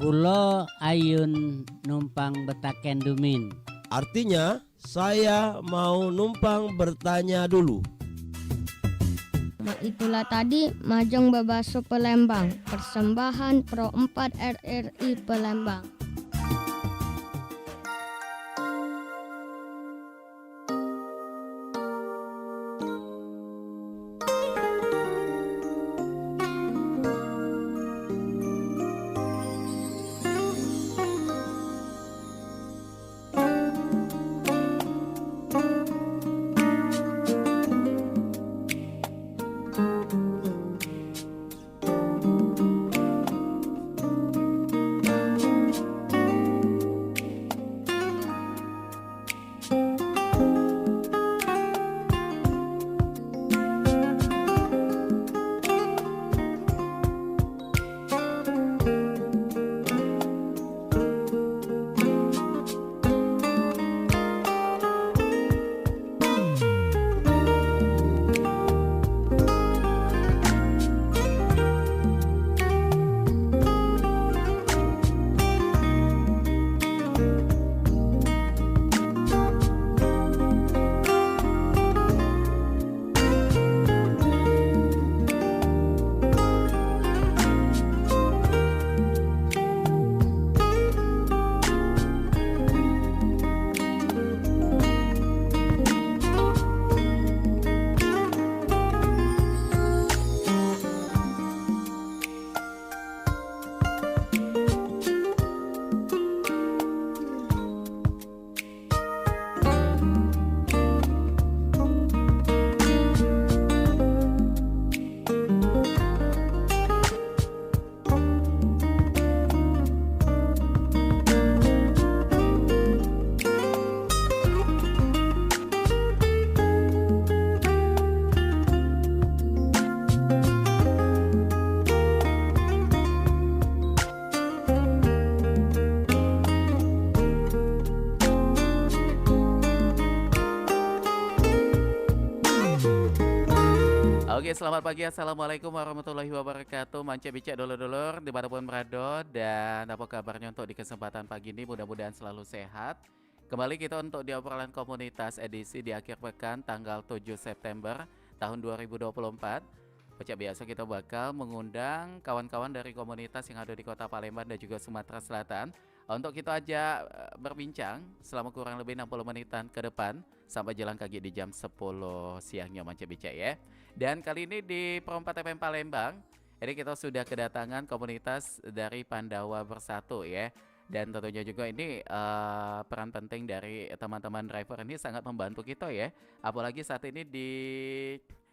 Kulo ayun numpang betaken dumin. Artinya saya mau numpang bertanya dulu. Itulah tadi Majang Babaso Palembang, persembahan Pro 4 RRI Palembang. Oke, selamat pagi. Assalamualaikum warahmatullahi wabarakatuh. Mance bicak dulur-dulur dimanapun berada. Dan apa kabarnya untuk di kesempatan pagi ini? Mudah-mudahan selalu sehat. Kembali kita untuk di obrolan komunitas edisi di akhir pekan tanggal 7 September tahun 2024. Seperti biasa kita bakal mengundang kawan-kawan dari komunitas yang ada di Kota Palembang dan juga Sumatera Selatan untuk kita ajak berbincang selama kurang lebih 60 menitan ke depan sampai jalan kaki di jam 10 siangnya Mance bicak ya. Dan kali ini di Pro 4 FM Palembang, ini kita sudah kedatangan komunitas dari Pandawa Bersatu ya. Dan tentunya juga ini peran penting dari teman-teman driver ini sangat membantu kita ya. Apalagi saat ini di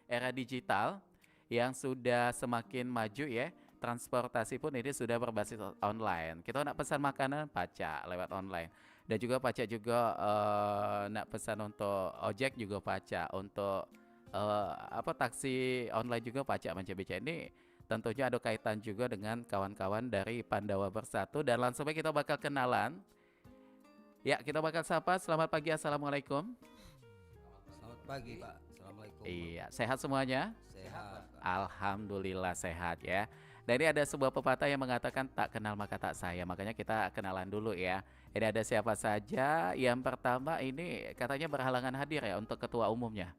era digital yang sudah semakin maju ya. Transportasi pun ini sudah berbasis online. Kita nak pesan makanan pacak lewat online. Dan juga pacak juga nak pesan untuk ojek juga pacak. Untuk taksi online juga pacak Mance bicak ini tentunya ada kaitan juga dengan kawan-kawan dari Pandawa Bersatu. Dan langsung aja kita bakal kenalan. Ya, kita bakal sapa. Selamat pagi, assalamualaikum. Selamat pagi Pak, assalamualaikum. Iya, sehat semuanya? Sehat Pak. Alhamdulillah sehat ya. Dan ini ada sebuah pepatah yang mengatakan tak kenal maka tak sayang. Makanya kita kenalan dulu ya. Ini ada siapa saja. Yang pertama ini katanya berhalangan hadir ya untuk ketua umumnya.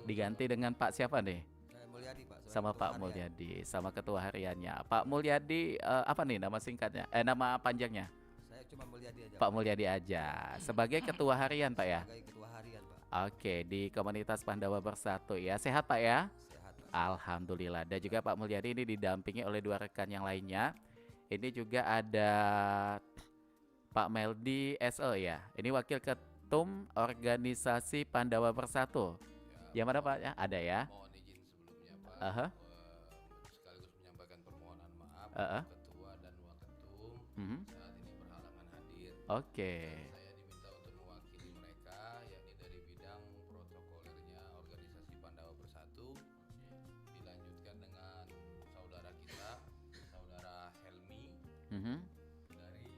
Diganti dengan Pak siapa nih? Mulyadi Pak. Sama Pak Mulyadi, sama ketua hariannya. Pak Mulyadi apa nih nama singkatnya? Nama panjangnya? Saya cuma Mulyadi aja. Pak Mulyadi aja. Sebagai ketua harian Pak ya? Sebagai ketua harian Pak. Oke, di komunitas Pandawa Bersatu ya. Sehat Pak ya? Sehat Pak. Alhamdulillah. Dan juga Pak Mulyadi ini didampingi oleh dua rekan yang lainnya. Ini juga ada Pak Meldi SO ya. Ini wakil ketum organisasi Pandawa Bersatu. Yang mana Pak ya? Ada ya? Mohon izin sebelumnya Pak, sekaligus menyampaikan permohonan maaf ketua dan waketum saat ini berhalangan hadir. Oke. Saya diminta untuk mewakili mereka, yakni dari bidang protokolernya organisasi Pandawa Bersatu, dilanjutkan dengan saudara kita, saudara Helmi dari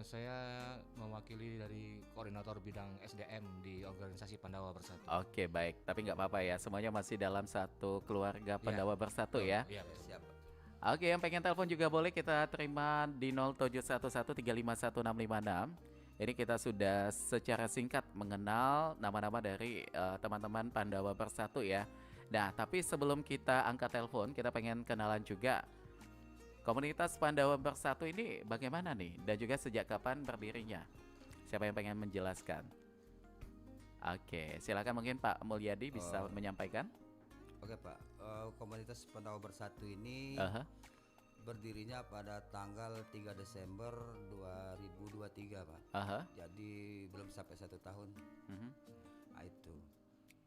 Saya mewakili dari koordinator bidang SDM di organisasi Pandawa Bersatu. Oke, baik. Tapi nggak apa-apa ya. Semuanya masih dalam satu keluarga Pandawa Bersatu ya. Iya, Siap Pak. Oke, yang pengen telepon juga boleh kita terima di 0711351656. Ini kita sudah secara singkat mengenal nama-nama dari teman-teman Pandawa Bersatu ya. Nah, tapi sebelum kita angkat telepon, kita pengen kenalan juga komunitas Pandawa Bersatu ini bagaimana nih? Dan juga sejak kapan berdirinya? Siapa yang pengen menjelaskan? Oke, silakan mungkin Pak Mulyadi bisa menyampaikan. Oke Pak, komunitas Pandawa Bersatu ini Aha. berdirinya pada tanggal 3 Desember 2023 Pak. Aha. Jadi belum sampai 1 tahun. Mhm. Nah, itu.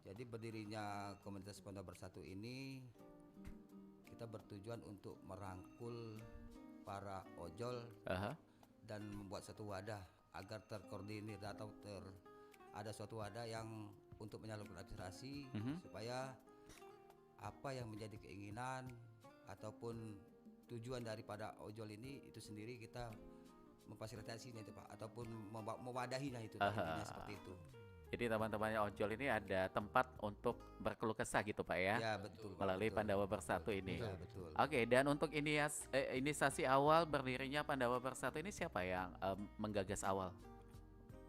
Jadi berdirinya komunitas Pandawa Bersatu ini kita bertujuan untuk merangkul para ojol Aha. dan membuat satu wadah agar terkoordinir atau ada suatu wadah yang untuk menyalurkan aspirasi supaya apa yang menjadi keinginan ataupun tujuan daripada ojol ini itu sendiri kita memfasilitasinya itu Pak, ataupun mewadahinya itu intinya seperti itu. Jadi teman-temannya ojol ini ada tempat untuk berkeluh kesah gitu Pak ya? Ya betul. Melalui betul. Pandawa Bersatu ini. Betul, betul. Oke, dan untuk inisiasi awal berdirinya Pandawa Bersatu ini siapa yang menggagas awal?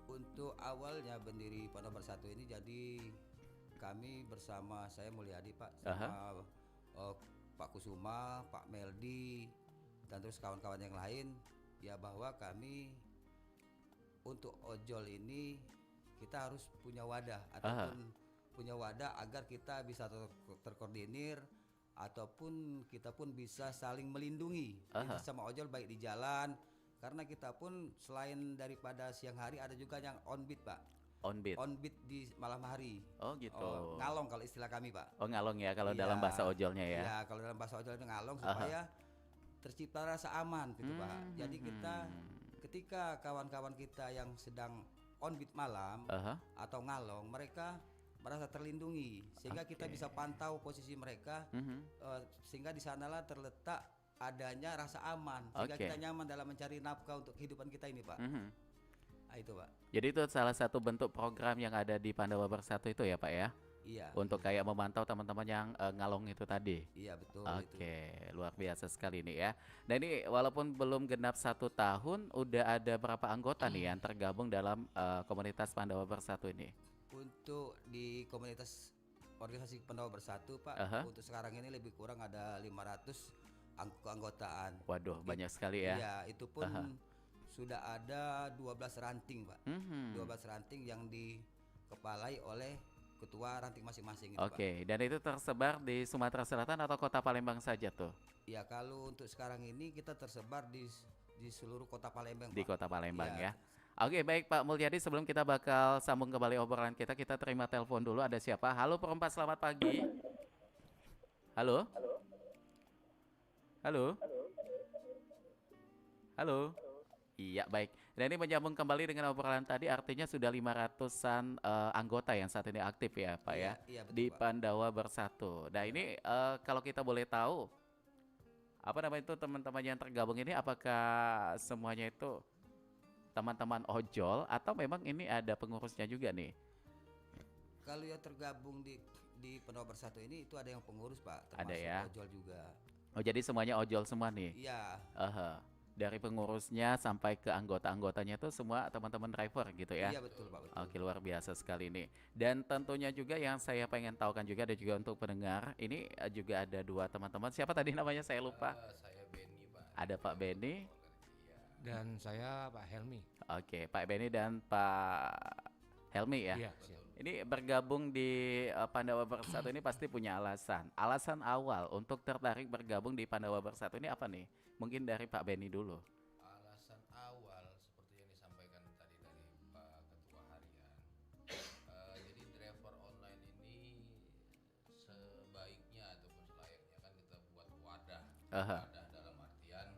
Untuk awalnya berdiri Pandawa Bersatu ini jadi kami bersama saya Mulyadi Pak, sama Pak Kusuma, Pak Meldi, dan terus kawan-kawan yang lain, ya bahwa kami untuk ojol ini kita harus punya wadah ataupun punya wadah agar kita bisa terkoordinir ataupun kita pun bisa saling melindungi sama ojol baik di jalan, karena kita pun selain daripada siang hari ada juga yang on beat Pak. On beat di malam hari. Oh gitu. Ngalong kalau istilah kami Pak. Oh ngalong ya kalau Iya. dalam bahasa ojolnya ya. Iya, kalau dalam bahasa ojol itu ngalong supaya tercipta rasa aman gitu Pak. Jadi kita ketika kawan-kawan kita yang sedang on beat malam atau ngalong, mereka merasa terlindungi sehingga kita bisa pantau posisi mereka, sehingga di sanalah terletak adanya rasa aman sehingga kita nyaman dalam mencari nafkah untuk kehidupan kita ini Pak. Nah, itu Pak. Jadi itu salah satu bentuk program yang ada di Pandawa Bersatu itu ya Pak ya? Iya. Untuk kayak memantau teman-teman yang ngalong itu tadi. Iya betul. Oke, luar biasa sekali nih ya. Dan ini walaupun belum genap 1 tahun, udah ada berapa anggota nih yang tergabung dalam komunitas Pandawa Bersatu ini? Untuk di komunitas organisasi Pandawa Bersatu Pak, untuk sekarang ini lebih kurang ada 500 keanggotaan. Waduh, banyak sekali ya. Iya, itu pun sudah ada 12 ranting Pak. 12 ranting yang dikepalai oleh ketua ranting masing-masing itu Oke, Pak. dan itu tersebar di Sumatera Selatan atau Kota Palembang saja tuh? Ya, kalau untuk sekarang ini kita tersebar di seluruh Kota Palembang Di Pak. Kota Palembang Iya. ya. Oke, baik Pak Mulyadi, sebelum kita bakal sambung kembali obrolan kita terima telepon dulu. Ada siapa? Halo perempat, selamat pagi. Halo? Halo? Halo? Iya, baik. Dan ini menyambung kembali dengan obrolan tadi, artinya sudah 500-an anggota yang saat ini aktif ya Pak ya? Iya, betul, Di Pak. Pandawa Bersatu. Nah ini kalau kita boleh tahu, apa namanya itu teman-teman yang tergabung ini apakah semuanya itu teman-teman ojol atau memang ini ada pengurusnya juga nih? Kalau yang tergabung di Pandawa Bersatu ini itu ada yang pengurus Pak, termasuk Ada ya? ojol juga. Oh jadi semuanya ojol semua nih? Iya. Dari pengurusnya sampai ke anggota-anggotanya itu semua teman-teman driver gitu ya? Iya betul Pak, betul. Oke, luar biasa sekali nih. Dan tentunya juga yang saya pengen tahukan juga ada juga untuk pendengar, ini juga ada 2 teman-teman. Siapa tadi namanya saya lupa? Saya Benny Pak. Ada Pak Benny. Dan saya Pak Helmi. Oke, Pak Benny dan Pak Helmi ya. Iya, siap. Ini bergabung di Pandawa Bersatu ini pasti punya alasan. Alasan awal untuk tertarik bergabung di Pandawa Bersatu ini apa nih? Mungkin dari Pak Benny dulu. Alasan awal seperti yang disampaikan tadi dari Pak Ketua Harian. Jadi driver online ini sebaiknya ataupun selayaknya kan kita buat wadah. Wadah dalam artian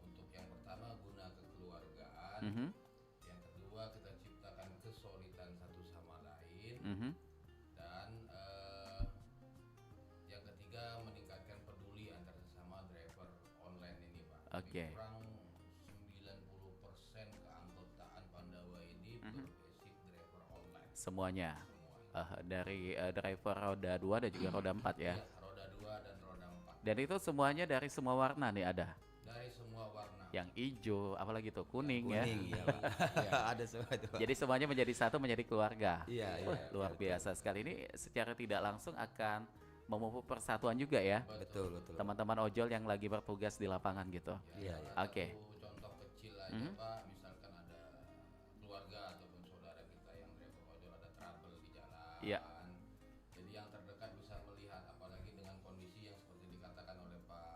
untuk yang pertama guna kekeluargaan. Yang kedua kita ciptakan kesolidan satu sama lain. Dan yang ketiga meningkatkan peduli antar sesama driver online ini Pak. Oke. Lebih kurang 90% keanggotaan Pandawa ini berbasic driver online. Semuanya. Dari driver roda 2 dan juga roda 4 ya. Iya, roda 2 dan roda 4. Dan itu semuanya dari semua warna nih ada. Dari semua warna. Yang hijau, apalagi tuh kuning, ya. Kuning ya Pak. Ada semua itu Pak. Jadi semuanya menjadi satu, menjadi keluarga. Iya, Wah, iya. luar biasa sekali. Ini secara tidak langsung akan memupuk persatuan juga ya. Betul, betul. Teman-teman ojol yang lagi bertugas di lapangan gitu. Iya, iya. Oke. Satu contoh kecil aja Mhm. Pak, misalkan ada keluarga ataupun saudara kita yang driver ojol ada trouble di jalan. Iya. Jadi yang terdekat bisa melihat, apalagi dengan kondisi yang seperti dikatakan oleh Pak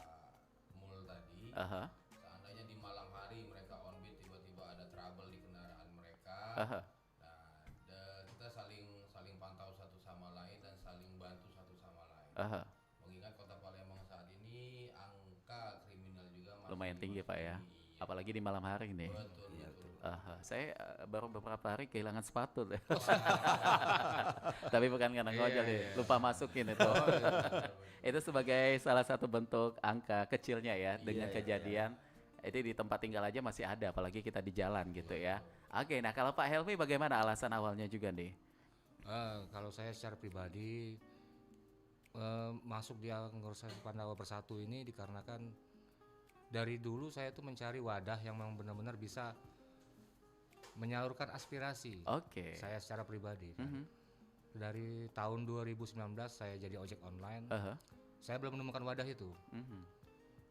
Mul tadi. Aha, Seandainya di malam hari mereka on beat tiba-tiba ada trouble di kendaraan mereka. aha. Nah, kita saling saling pantau satu sama lain dan saling bantu satu sama lain. Aha. Mengingat Kota Palembang saat ini angka kriminal juga masih Lumayan tinggi Pak ya. tinggi. Apalagi di malam hari nih. Betul, betul. Aha, saya baru beberapa hari kehilangan sepatu deh. Tapi bukan karena ngojol nih, lupa masukin itu. Itu sebagai salah satu bentuk angka kecilnya ya dengan kejadian itu di tempat tinggal aja masih ada, apalagi kita di jalan gitu ya. Oke, nah kalau Pak Helmi bagaimana alasan awalnya juga nih? Kalau saya secara pribadi masuk di organisasi Pandawa Bersatu ini dikarenakan dari dulu saya tuh mencari wadah yang memang benar-benar bisa menyalurkan aspirasi. Oke. Saya secara pribadi. Kan. Mhm. Dari tahun 2019 saya jadi ojek online. Aha. Saya belum menemukan wadah itu, Mhm.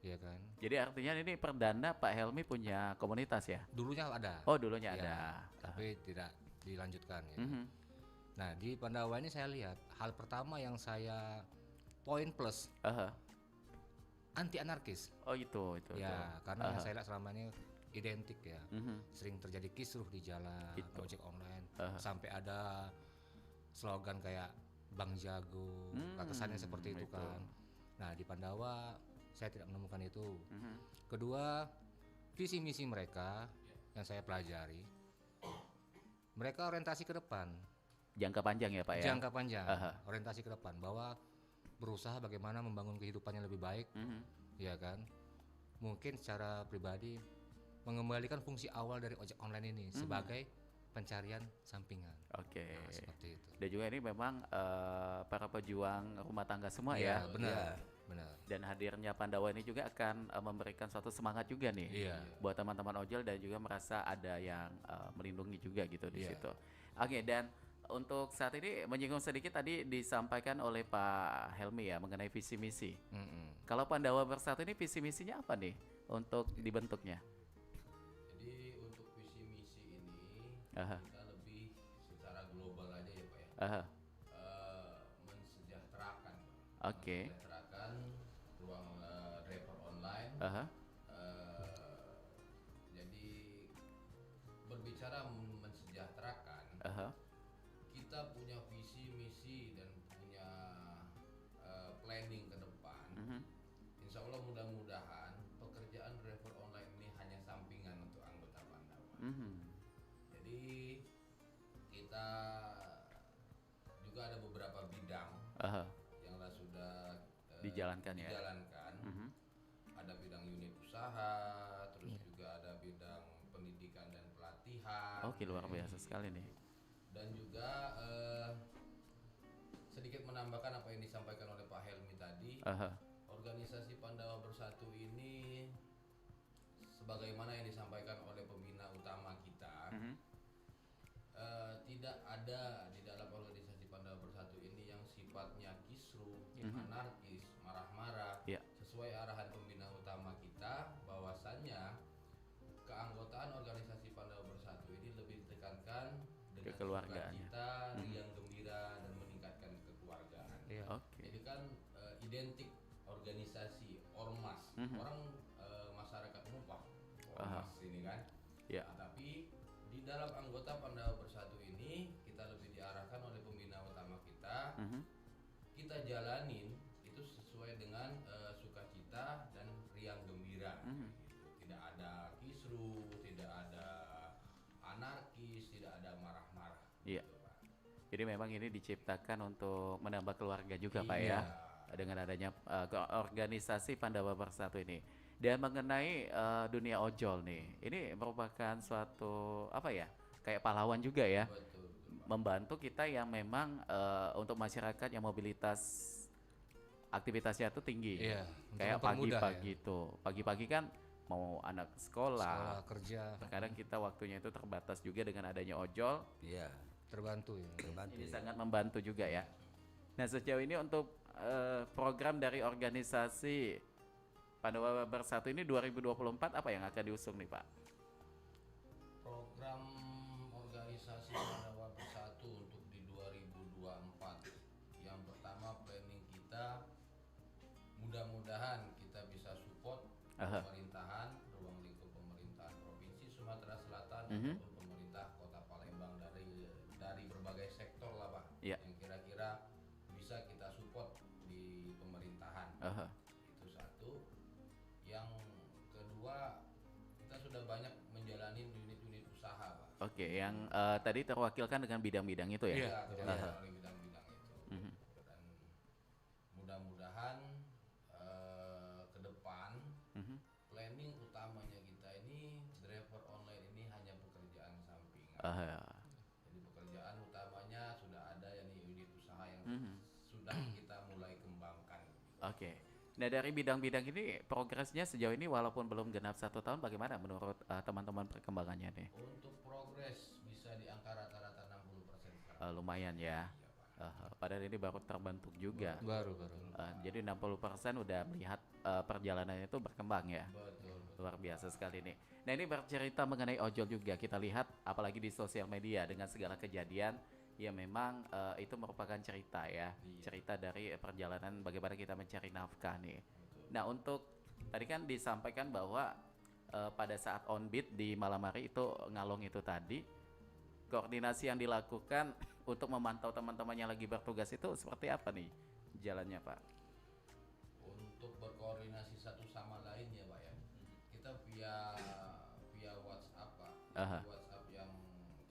ya kan? Jadi artinya ini perdana Pak Helmi punya komunitas ya? Dulunya ada, Oh dulunya Ya, ada. tapi tidak dilanjutkan. Ya. Mhm. Nah di Pandawa ini saya lihat hal pertama yang saya poin plus Aha. anti anarkis. Oh itu. Ya, karena yang Aha. saya lihat selama ini identik ya. Mhm. Sering terjadi kisruh di jalan, Gitu. ojek online, Aha. sampai ada slogan kayak Bang Jago, kesannya seperti itu itu. kan. Nah di Pandawa saya tidak menemukan itu. Mhm. Kedua, visi misi mereka yang saya pelajari, mereka orientasi ke depan, Jangka panjang ya Pak ya? jangka panjang, Aha. orientasi ke depan, bahwa berusaha bagaimana membangun kehidupan yang lebih baik, Mhm. ya kan? Mungkin secara pribadi mengembalikan fungsi awal dari ojek online ini sebagai pencarian sampingan. Oke. Nah, seperti itu. Dan juga ini memang para pejuang rumah tangga semua Iya, ya. benar, benar. Dan hadirnya Pandawa ini juga akan memberikan suatu semangat juga nih Iya. buat teman-teman ojol dan juga merasa ada yang melindungi juga gitu di Iya. situ. Oke, dan untuk saat ini menyinggung sedikit tadi disampaikan oleh Pak Helmi ya mengenai visi misi. Mm-mm. Kalau Pandawa Bersatu ini visi misinya apa nih untuk dibentuknya? Jadi untuk visi misi ini Aha. kita lebih secara global aja ya Pak ya. Aha. Mensejahterakan Pak. Oke. Mensejahterakan ruang driver online. Aha. Jadi berbicara mensejahterakan, Aha. kita punya visi misi dan punya planning ke depan. Mhm. Insya Allah mudah-mudahan pekerjaan driver online ini hanya sampingan untuk anggota Pandawa. Mhm. Jadi kita juga ada beberapa bidang Aha. yang sudah Dijalankan ya? dijalankan. Mhm. Ada bidang unit usaha, terus juga ada bidang pendidikan dan pelatihan. Oke, luar biasa sekali nih. Dan juga sedikit menambahkan apa yang disampaikan oleh Pak Helmi tadi. Aha. Organisasi Pandawa Bersatu ini sebagaimana yang disampaikan oleh pembina utama kita, Mhm. tidak ada di dalam organisasi Pandawa Bersatu ini yang sifatnya kisruh, anarkis, marah-marah. Iya. Sesuai arahan pembina utama kita bahwasannya keanggotaan organisasi Pandawa Bersatu ini lebih ditekankan dengan Kekeluargaannya. sukacita, riang gembira dan meningkatkan kekeluargaan. Iya. Oke. Jadi kan identik organisasi ormas, orang masyarakat umum Pak, ormas ini kan. Iya. Nah, tapi di dalam anggota Pandawa Bersatu ini kita lebih diarahkan oleh pembina utama kita, Mhm. kita jalanin itu sesuai dengan sukacita dan riang gembira. Gitu. Tidak ada kisruh, tidak ada anarkis, tidak ada marah-marah. Iya. Gitu, Pak. Jadi memang ini diciptakan untuk menambah keluarga juga Pak Iya. ya dengan adanya organisasi Pandawa Bersatu ini. Dan mengenai dunia ojol nih, ini merupakan suatu apa ya kayak pahlawan juga ya, Betul, betul, Pak. membantu kita yang memang untuk masyarakat yang mobilitas aktivitasnya tuh tinggi. Iya, untuk Kayak mempermudah pagi-pagi tuh. Pagi-pagi kan mau anak sekolah sekolah. kerja Terkadang kita waktunya itu terbatas juga dengan adanya ojol. Iya, terbantu ya. terbantu. Ini ya. sangat membantu juga ya. Nah sejauh ini untuk program dari organisasi Pandawa Bersatu ini 2024 apa yang akan diusung nih Pak? Program organisasi Pandawa Bersatu untuk di 2024. Yang pertama planning kita, mudah-mudahan kita bisa support Aha. pemerintahan, ruang lingkup pemerintahan Provinsi Sumatera Selatan Mhm. ataupun pemerintah Kota Palembang dari berbagai sektor lah Pak. Iya. Yang kira-kira bisa kita support di pemerintahan. Aha. Itu satu. Yang kedua, kita sudah banyak menjalani unit-unit usaha Pak. Oke, yang tadi terwakilkan dengan bidang-bidang itu ya? Iya. Kita melalui bidang-bidang itu. Mhm. Dan mudah-mudahan ke depan Mhm. planning utamanya kita ini driver online ini hanya pekerjaan sampingan. Aha. Jadi pekerjaan utamanya sudah ada yakni unit usaha yang Mhm. sudah kita mulai kembangkan. Oke. Nah dari bidang-bidang ini progresnya sejauh ini walaupun belum genap 1 tahun, bagaimana menurut teman-teman perkembangannya nih? Untuk progres bisa di angka rata-rata 60% sekarang. Lumayan ya. Iya, Pak. Padahal ini baru terbentuk juga. Baru. Jadi 60% udah melihat perjalanannya itu berkembang ya. Betul. Luar biasa sekali nih. Nah ini bercerita mengenai ojol juga. Kita lihat apalagi di sosial media dengan segala kejadian. Ya memang itu merupakan cerita ya. Iya. Cerita dari perjalanan bagaimana kita mencari nafkah nih. Nah untuk tadi kan disampaikan bahwa pada saat on beat di malam hari itu ngalong itu tadi. Koordinasi yang dilakukan untuk memantau teman-teman yang lagi bertugas itu seperti apa nih jalannya Pak? Untuk berkoordinasi satu sama lain ya Pak ya. Kita via WhatsApp Pak. Aha. WhatsApp yang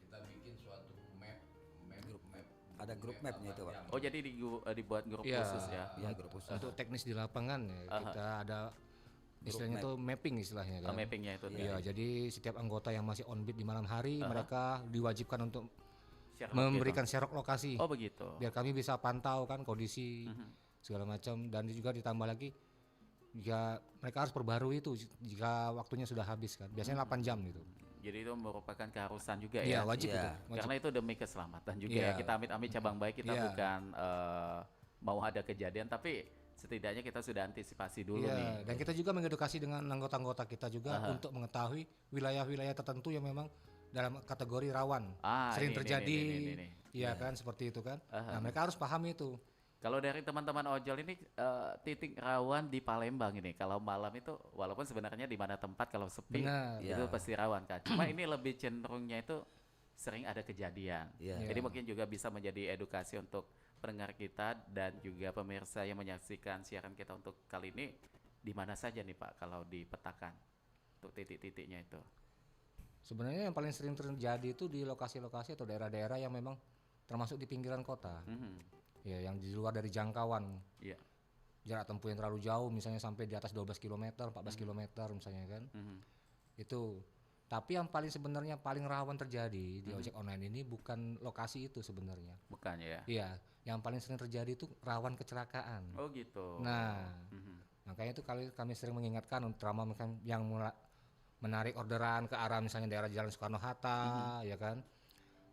kita bikin suatu map. Ada grup mapnya itu, Pak. yang- Oh jadi dibuat grup Iya. khusus ya? Iya, grup khusus. Untuk teknis di lapangan ya kita ada istilahnya map. tuh mapping istilahnya kan. Mappingnya itu Iya, jadi setiap anggota yang masih on beat di malam hari mereka diwajibkan untuk share memberikan share lokasi gitu. Oh begitu. biar kami bisa pantau kan kondisi segala macam, dan juga ditambah lagi jika mereka harus perbarui itu jika waktunya sudah habis kan. Biasanya 8 jam gitu. Jadi itu merupakan keharusan juga Iya, ya. wajib Iya. itu. Wajib. Karena itu demi keselamatan juga Iya. ya. Kita amit-amit cabang baik kita Iya. bukan mau ada kejadian tapi setidaknya kita sudah antisipasi dulu Iya, nih. dan kita juga mengedukasi dengan anggota-anggota kita juga untuk mengetahui wilayah-wilayah tertentu yang memang dalam kategori rawan sering ini, terjadi, ini. iya kan seperti itu kan. Nah mereka harus paham itu. Kalau dari teman-teman ojol ini titik rawan di Palembang ini kalau malam itu walaupun sebenarnya di mana tempat kalau sepi Benar. itu pasti rawan kan. Cuma ini lebih cenderungnya itu sering ada kejadian. Iya. Jadi mungkin juga bisa menjadi edukasi untuk pendengar kita dan juga pemirsa yang menyaksikan siaran kita untuk kali ini di mana saja nih Pak kalau dipetakan untuk titik-titiknya itu. Sebenarnya yang paling sering terjadi itu di lokasi-lokasi atau daerah-daerah yang memang termasuk di pinggiran kota. Ya, yang di luar dari jangkauan. Iya. Jarak tempuh yang terlalu jauh misalnya sampai di atas 12 km, 14 km misalnya kan. Itu. Tapi yang paling sebenarnya paling rawan terjadi di ojek online ini bukan lokasi itu sebenarnya. Bukan ya? Iya, yang paling sering terjadi itu rawan kecelakaan. Oh gitu. Nah, makanya itu kami sering mengingatkan terutama yang menarik orderan ke arah misalnya daerah Jalan Soekarno Hatta, ya kan,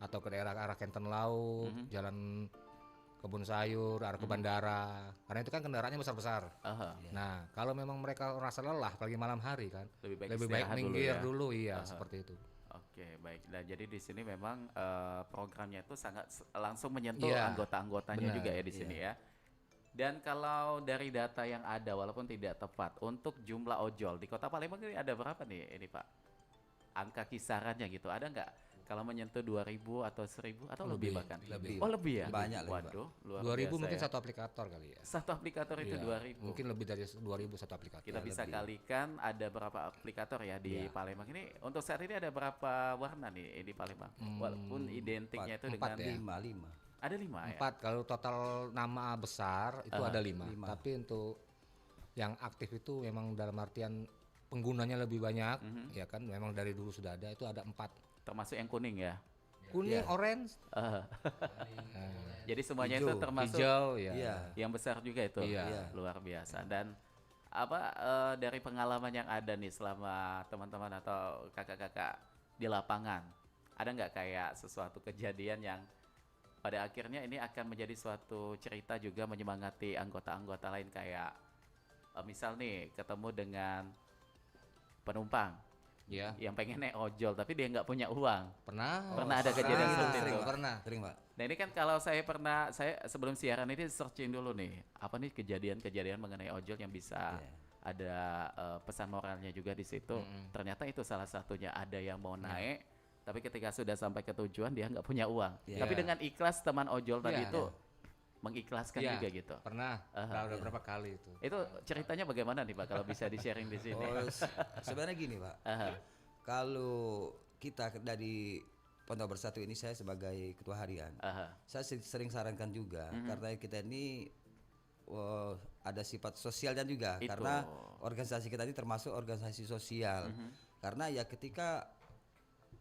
atau ke daerah arah Kenten Laut, Jalan Kebun Sayur, arah ke bandara. Karena itu kan kendaraannya besar-besar. Aha. Nah, kalau memang mereka merasa lelah apalagi malam hari kan, Lebih baik lebih baik istirahat dulu minggir ya. dulu, iya seperti itu. Oke, baik. Nah, jadi di sini memang programnya itu sangat langsung menyentuh Iya, anggota-anggotanya benar, juga ya di sini ya. Dan kalau dari data yang ada walaupun tidak tepat untuk jumlah ojol di Kota Palembang ini ada berapa nih ini Pak? Angka kisarannya gitu. Ada nggak? Kalau menyentuh 2.000 atau 1.000 atau lebih bahkan? Lebih. Oh, lebih ya? Banyak lebih, Pak. Waduh, luar 2000 biasa mungkin ya. satu aplikator kali ya. Satu aplikator itu Iya, 2.000. mungkin lebih dari 2000 satu aplikator. Kita bisa lebih. kalikan ada berapa aplikator ya di Iya. Palembang ini. Untuk saat ini ada berapa warna nih di Palembang? Walaupun identiknya itu empat dengan ya. lima. ada 5 ya. 4, kalau total nama besar itu ada 5. Tapi untuk yang aktif itu memang dalam artian penggunanya lebih banyak, ya kan? Memang dari dulu sudah ada, itu ada 4. Termasuk yang kuning ya. kuning, Iya. orange, Ah, jadi semuanya itu Hijau. termasuk hijau, ya. Iya. yang besar juga itu. Iya. Iya. Luar biasa. Dan apa dari pengalaman yang ada nih selama teman-teman atau kakak-kakak di lapangan, ada nggak kayak sesuatu kejadian yang pada akhirnya ini akan menjadi suatu cerita juga menyemangati anggota-anggota lain kayak misal nih ketemu dengan penumpang Ya, yang pengen naik ojol tapi dia nggak punya uang. pernah. Pernah ada kejadian seperti sering, itu? Pak. Pernah. Sering, Pak. Nah ini kan kalau saya sebelum siaran ini searching dulu nih apa nih kejadian-kejadian mengenai ojol yang bisa Iya. ada pesan moralnya juga di situ. Ternyata itu salah satunya ada yang mau naik tapi ketika sudah sampai ke tujuan dia nggak punya uang. Iya. Tapi dengan ikhlas teman ojol tadi Iya. itu mengikhlaskan Iya, juga gitu. Pernah. Aha. Udah berapa kali itu. Itu ceritanya bagaimana nih Pak kalau bisa di-sharing di sini? Oh, sebenarnya gini, Pak. Aha. Kalau kita dari Pondok Bersatu ini, saya sebagai ketua harian, Aha. saya sering sarankan juga karena kita ini ada sifat sosialnya juga, Itu. karena organisasi kita ini termasuk organisasi sosial. Karena ya ketika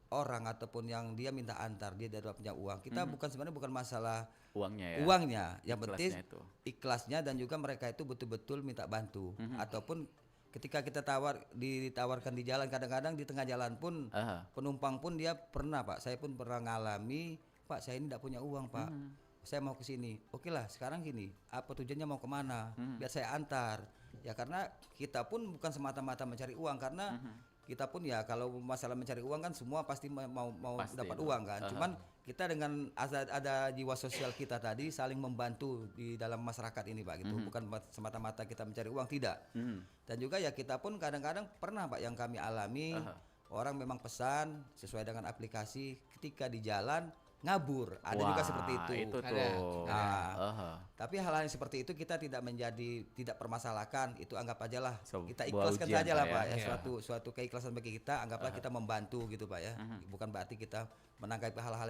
orang ataupun yang dia minta antar, dia tidak punya uang, kita sebenarnya bukan masalah Uangnya ya. uangnya, yang penting Ikhlasnya itu. ikhlasnya, dan juga mereka itu betul-betul minta bantu. Ataupun ketika kita ditawarkan di jalan, kadang-kadang di tengah jalan pun Aha. penumpang pun dia pernah, Pak, saya pun pernah ngalami, Pak, saya ini tidak punya uang, Pak, saya mau ke sini. Oke lah, sekarang gini, apa tujuannya, mau kemana, biar saya antar. Ya karena kita pun bukan semata-mata mencari uang, karena kita pun ya kalau masalah mencari uang kan semua pasti mau Pasti dapat itu. uang kan. Cuman kita dengan ada jiwa sosial kita tadi saling membantu di dalam masyarakat ini, Pak, gitu. Bukan semata-mata kita mencari uang, tidak. Dan juga ya kita pun kadang-kadang pernah, Pak, yang kami alami, orang memang pesan sesuai dengan aplikasi, ketika di jalan ngabur, ada juga Wah, seperti itu. Itu Ada. tuh. Nah, Aha. tapi hal-hal yang seperti itu kita tidak permasalahkan, itu anggap aja lah, kita Sebuah ikhlaskan ujian, saja lah, Pak, Pak, ya. ya. Suatu keikhlasan bagi kita, anggaplah kita membantu gitu, Pak, ya. Bukan berarti kita menanggapi hal-hal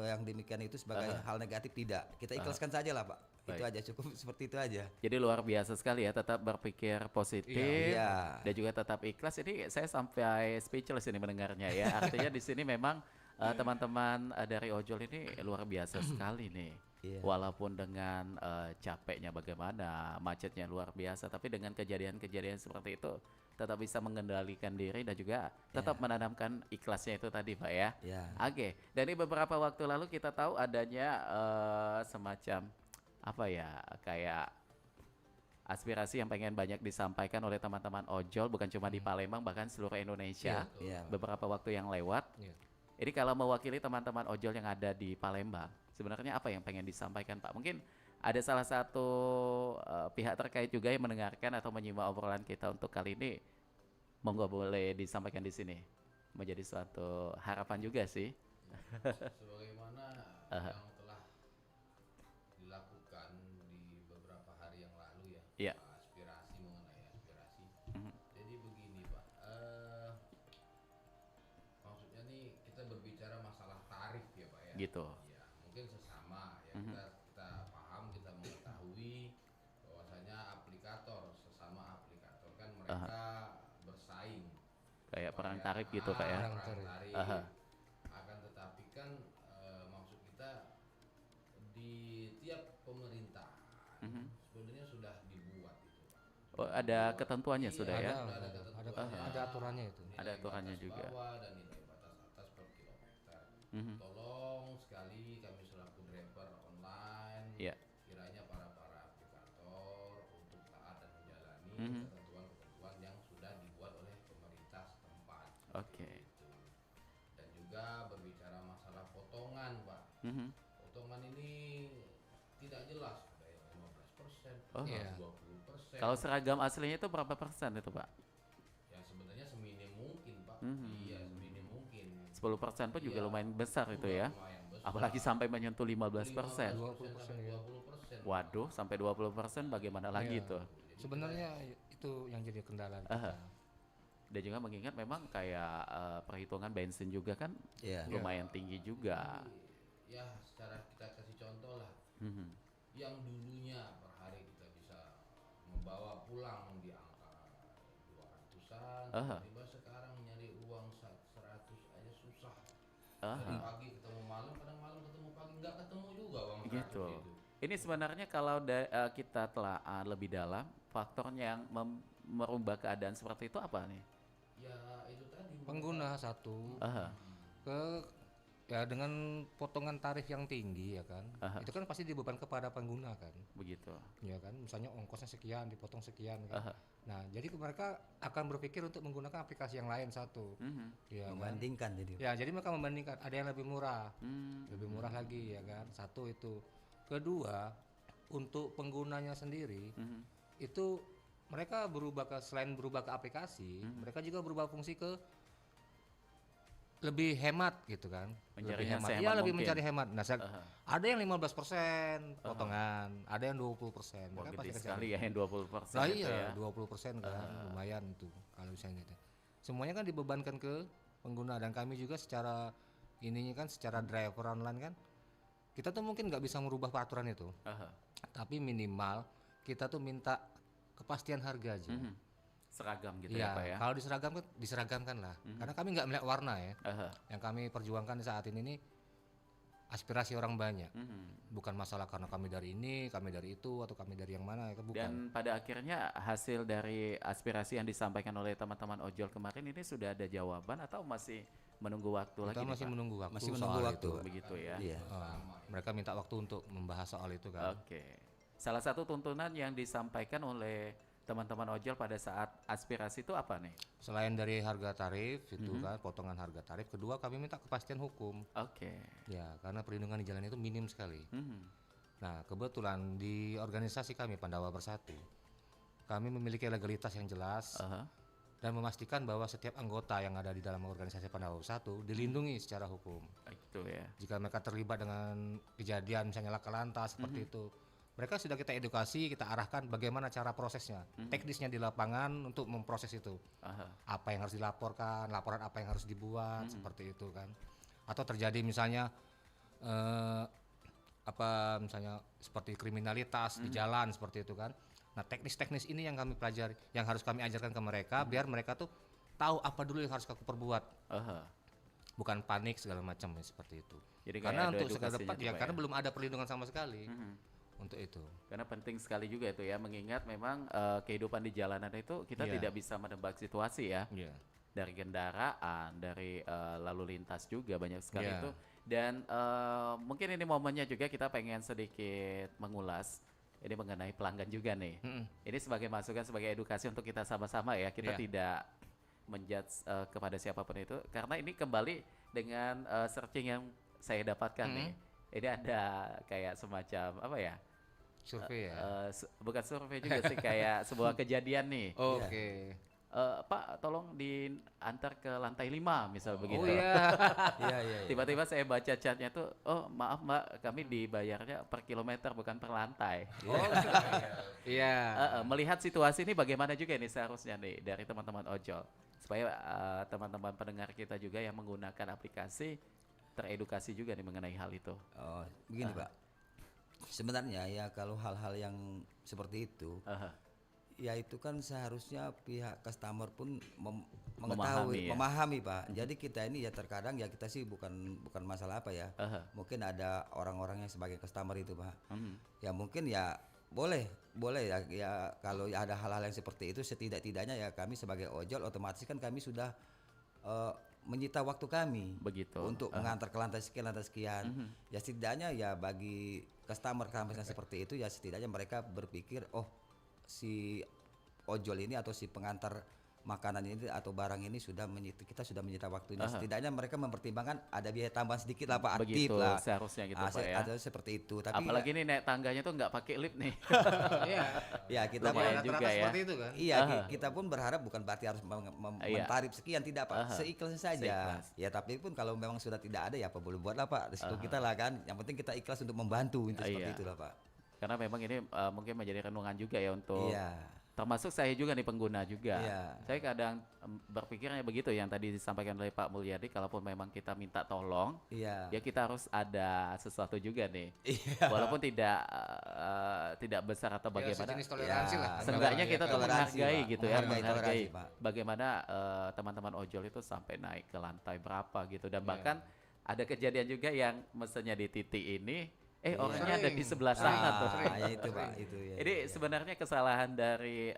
yang demikian itu sebagai hal negatif, tidak. Kita ikhlaskan saja lah, Pak. Itu Baik. aja, cukup seperti itu aja. Jadi luar biasa sekali ya, tetap berpikir positif Iya. dan juga tetap ikhlas. Ini saya sampai speechless ini mendengarnya ya. Artinya di sini memang teman-teman dari ojol ini luar biasa sekali nih. Iya. Walaupun dengan capeknya bagaimana, macetnya luar biasa, tapi dengan kejadian-kejadian seperti itu tetap bisa mengendalikan diri dan juga tetap menanamkan ikhlasnya itu tadi, Pak ya. Ya. Oke, dari beberapa waktu lalu kita tahu adanya semacam apa ya, kayak aspirasi yang pengen banyak disampaikan oleh teman-teman ojol, bukan cuma di Palembang, bahkan seluruh Indonesia. Iya. Beberapa waktu yang lewat. Iya. Jadi kalau mewakili teman-teman ojol yang ada di Palembang, sebenarnya apa yang pengen disampaikan, Pak? Mungkin ada salah satu pihak terkait juga yang mendengarkan atau menyimak obrolan kita untuk kali ini. Monggo boleh disampaikan di sini. Menjadi suatu harapan juga sih. Sebagaimana Aha. yang telah dilakukan di beberapa hari yang lalu ya, Iya. aspirasi mengenai aspirasi. Mhm. Jadi begini, Pak, maksudnya nih kita berbicara masalah tarif ya, Pak ya. Gitu. Ya, mungkin sesama ya, Mhm. kita paham, kita mengetahui bahwasanya sesama aplikator kan mereka bersaing. Kayak perang supaya- tarif gitu, Pak ya. Perang perang tarif. tarif. Aha. Akan tetapi kan maksud kita di tiap pemerintahan Mhm. sebenarnya sudah dibuat itu, Pak. Oh, ada ketentuannya Iya, sudah ya. sudah ada Ada, ketentuannya. ada aturannya itu. Nilai Ada aturannya batas juga. bawah dan nilai batas atas per kilometer. Mhm. Tolong sekali kami selaku driver online, Iya. kiranya para aplikator untuk taat dan menjalani Mhm. ketentuan-ketentuan yang sudah dibuat oleh pemerintah setempat. Oke. Gitu. Dan juga berbicara masalah potongan, Pak. Mhm. Potongan ini tidak jelas, ada yang 15%, Oh. ada Iya. yang 20%. Kalau seragam aslinya itu berapa persen itu, Pak? yang sebenarnya seminim mungkin, Pak. Mhm. Iya, seminim mungkin. 10% pun juga Iya, lumayan besar itu ya. lumayan besar. Apalagi sampai menyentuh 15%. 20% sampai ya. 20%. Waduh, sampai 20% bagaimana lagi Iya. tuh? Sebenarnya itu yang jadi kendala kita. Aha. Dan juga mengingat memang kayak perhitungan bensin juga kan Iya. lumayan tinggi juga. Ya, secara kita kasih contoh lah. Mhm. Yang dulunya per hari kita bisa membawa pulang di angka 200-an, Aha. tiba-tiba sekarang nyari uang 100 aja susah. Aha. Pagi ketemu malam, kadang malam ketemu pagi, nggak ketemu juga Bang Fran Gitu. gitu. Ini sebenarnya kalau kita telah lebih dalam, faktornya yang merubah keadaan seperti itu apa nih? Ya itu tadi Pengguna satu Aha. ke ya dengan potongan tarif yang tinggi ya kan. Aha. Itu kan pasti dibeban kepada pengguna kan. Begitu. Ya kan, misalnya ongkosnya sekian dipotong sekian kan. Aha. Nah, jadi mereka akan berpikir untuk menggunakan aplikasi yang lain satu. Mhm. Ya kan? Membandingkan jadi. Ya, jadi mereka membandingkan ada yang lebih murah, Hmm. lebih murah lagi ya kan. Satu itu. Kedua, untuk penggunanya sendiri Mhm. itu mereka selain berubah ke aplikasi, mereka juga berubah fungsi ke lebih hemat gitu kan. Mencari Lebih yang hemat. sehemat Iya, lebih mungkin. mencari hemat. Nah, Aha. ada yang 15% potongan, ada yang 20%. Wah, Mereka gede pasti sekali cari. ya yang 20% Nah, itu ya. iya, 20% kan lumayan tuh kalau misalnya itu. Semuanya kan dibebankan ke pengguna dan kami juga secara ininya kan secara driver online kan kita tuh mungkin nggak bisa merubah peraturan itu, Aha. tapi minimal kita tuh minta kepastian harga aja. Mhm. Seragam gitu Iya, ya Pak ya. kalau diseragamkan lah. Karena kami nggak melihat warna ya. Aha. Yang kami perjuangkan saat ini nih aspirasi orang banyak. Mhm. Bukan masalah karena kami dari ini, kami dari itu, atau kami dari yang mana, itu bukan. Dan pada akhirnya hasil dari aspirasi yang disampaikan oleh teman-teman ojol kemarin ini sudah ada jawaban atau masih menunggu waktu lagi Kita nih, masih Pak? menunggu waktu. Masih menunggu soal waktu. itu. Begitu ya. Iya. Mereka minta waktu untuk membahas soal itu kan. Oke. Salah satu tuntunan yang disampaikan oleh teman-teman ojol pada saat aspirasi itu apa nih? Selain dari harga tarif itu kan, potongan harga tarif. Kedua kami minta kepastian hukum. Oke. Ya, karena perlindungan di jalan itu minim sekali. Mhm. Nah, kebetulan di organisasi kami Pandawa Bersatu, kami memiliki legalitas yang jelas Aha. dan memastikan bahwa setiap anggota yang ada di dalam organisasi Pandawa Bersatu dilindungi secara hukum. Itu ya. Jika mereka terlibat dengan kejadian misalnya laka lantas seperti itu, mereka sudah kita edukasi, kita arahkan bagaimana cara prosesnya, teknisnya di lapangan untuk memproses itu. Aha. Apa yang harus dilaporkan, laporan apa yang harus dibuat, seperti itu kan. Atau terjadi misalnya misalnya seperti kriminalitas di jalan seperti itu kan. Nah, teknis-teknis ini yang kami pelajari, yang harus kami ajarkan ke mereka biar mereka tuh tahu apa dulu yang harus aku perbuat. Aha. Bukan panik segala macam ya, seperti itu. Jadi kayak Karena ada untuk segala edukasinya depan tuh, ya Pak karena ya? belum ada perlindungan sama sekali Mhm. untuk itu. Karena penting sekali juga itu ya, mengingat memang kehidupan di jalanan itu kita Iya. tidak bisa menebak situasi ya. Iya. Dari kendaraan, dari lalu lintas juga banyak sekali Iya. itu. Dan mungkin ini momennya juga kita pengen sedikit mengulas ini mengenai pelanggan juga nih. Ini sebagai masukan, sebagai edukasi untuk kita sama-sama ya. Kita Iya. tidak menjudge kepada siapapun itu, karena ini kembali dengan searching yang saya dapatkan nih. Ini ada kayak semacam apa ya? Survei ya. Bukan survei juga sih, kayak sebuah kejadian nih. Oke. Pak, tolong diantar ke lantai 5 misal begitu. Oh iya. Iya, iya. Tiba-tiba saya baca chatnya tuh, oh maaf Mbak, kami dibayarnya per kilometer bukan per lantai. Iya. Melihat situasi ini bagaimana juga nih seharusnya nih dari teman-teman ojol, supaya teman-teman pendengar kita juga yang menggunakan aplikasi teredukasi juga nih mengenai hal itu. Oh, begini Pak. Sebenarnya ya kalau hal-hal yang seperti itu, Aha. ya itu kan seharusnya pihak customer pun Memahami ya. memahami Pak. Jadi kita ini ya terkadang ya kita sih bukan masalah apa ya. Aha. Mungkin ada orang-orang yang sebagai customer itu Pak. Mhm. Ya mungkin ya boleh ya kalau ada hal-hal yang seperti itu setidak-tidaknya ya kami sebagai ojol otomatis kan kami sudah menyita waktu kami Begitu. untuk mengantar ke lantai sekian. Ya setidaknya ya bagi customer kami yang seperti itu ya setidaknya mereka berpikir oh si ojol ini atau si pengantar makanan ini atau barang ini kita sudah menyita waktunya. Aha. Setidaknya mereka mempertimbangkan ada biaya tambahan sedikit lah Pak, aktif Begitu lah. seharusnya gitu Pak ya. Ada seperti itu. Tapi Apalagi nih naik tangganya tuh nggak pakai lift nih. Iya. ya kita Lumayan pun- juga Rata-rata ya. seperti itu kan. Iya, Aha. kita pun berharap bukan berarti harus Iya. mentarif sekian, tidak Pak, Aha. seikhlasnya saja. Seikhlas. Ya tapi pun kalau memang sudah tidak ada ya apa boleh buat lah Pak, resiko kita lah kan. Yang penting kita ikhlas untuk membantu itu seperti Iya. itulah Pak. Karena memang ini mungkin menjadi renungan juga ya untuk Iya. termasuk saya juga nih pengguna juga. Iya. Saya kadang berpikirnya begitu yang tadi disampaikan oleh Pak Mulyadi, kalaupun memang kita minta tolong, Iya. ya kita harus ada sesuatu juga nih. Iya. Walaupun tidak besar atau Ya, bagaimana. sejenis toleransi Ya, lah. Seenggaknya Toleransi, kita tuh toleransi, menghargai Pak. gitu ya, Menghargai, menghargai toleransi, Pak. bagaimana teman-teman ojol itu sampai naik ke lantai berapa gitu, dan bahkan ada kejadian juga yang mesennya di titik ini, orangnya ada di Sering. sebelah sana tuh. Ya itu Pak, itu ya. Ini ya. sebenarnya kesalahan dari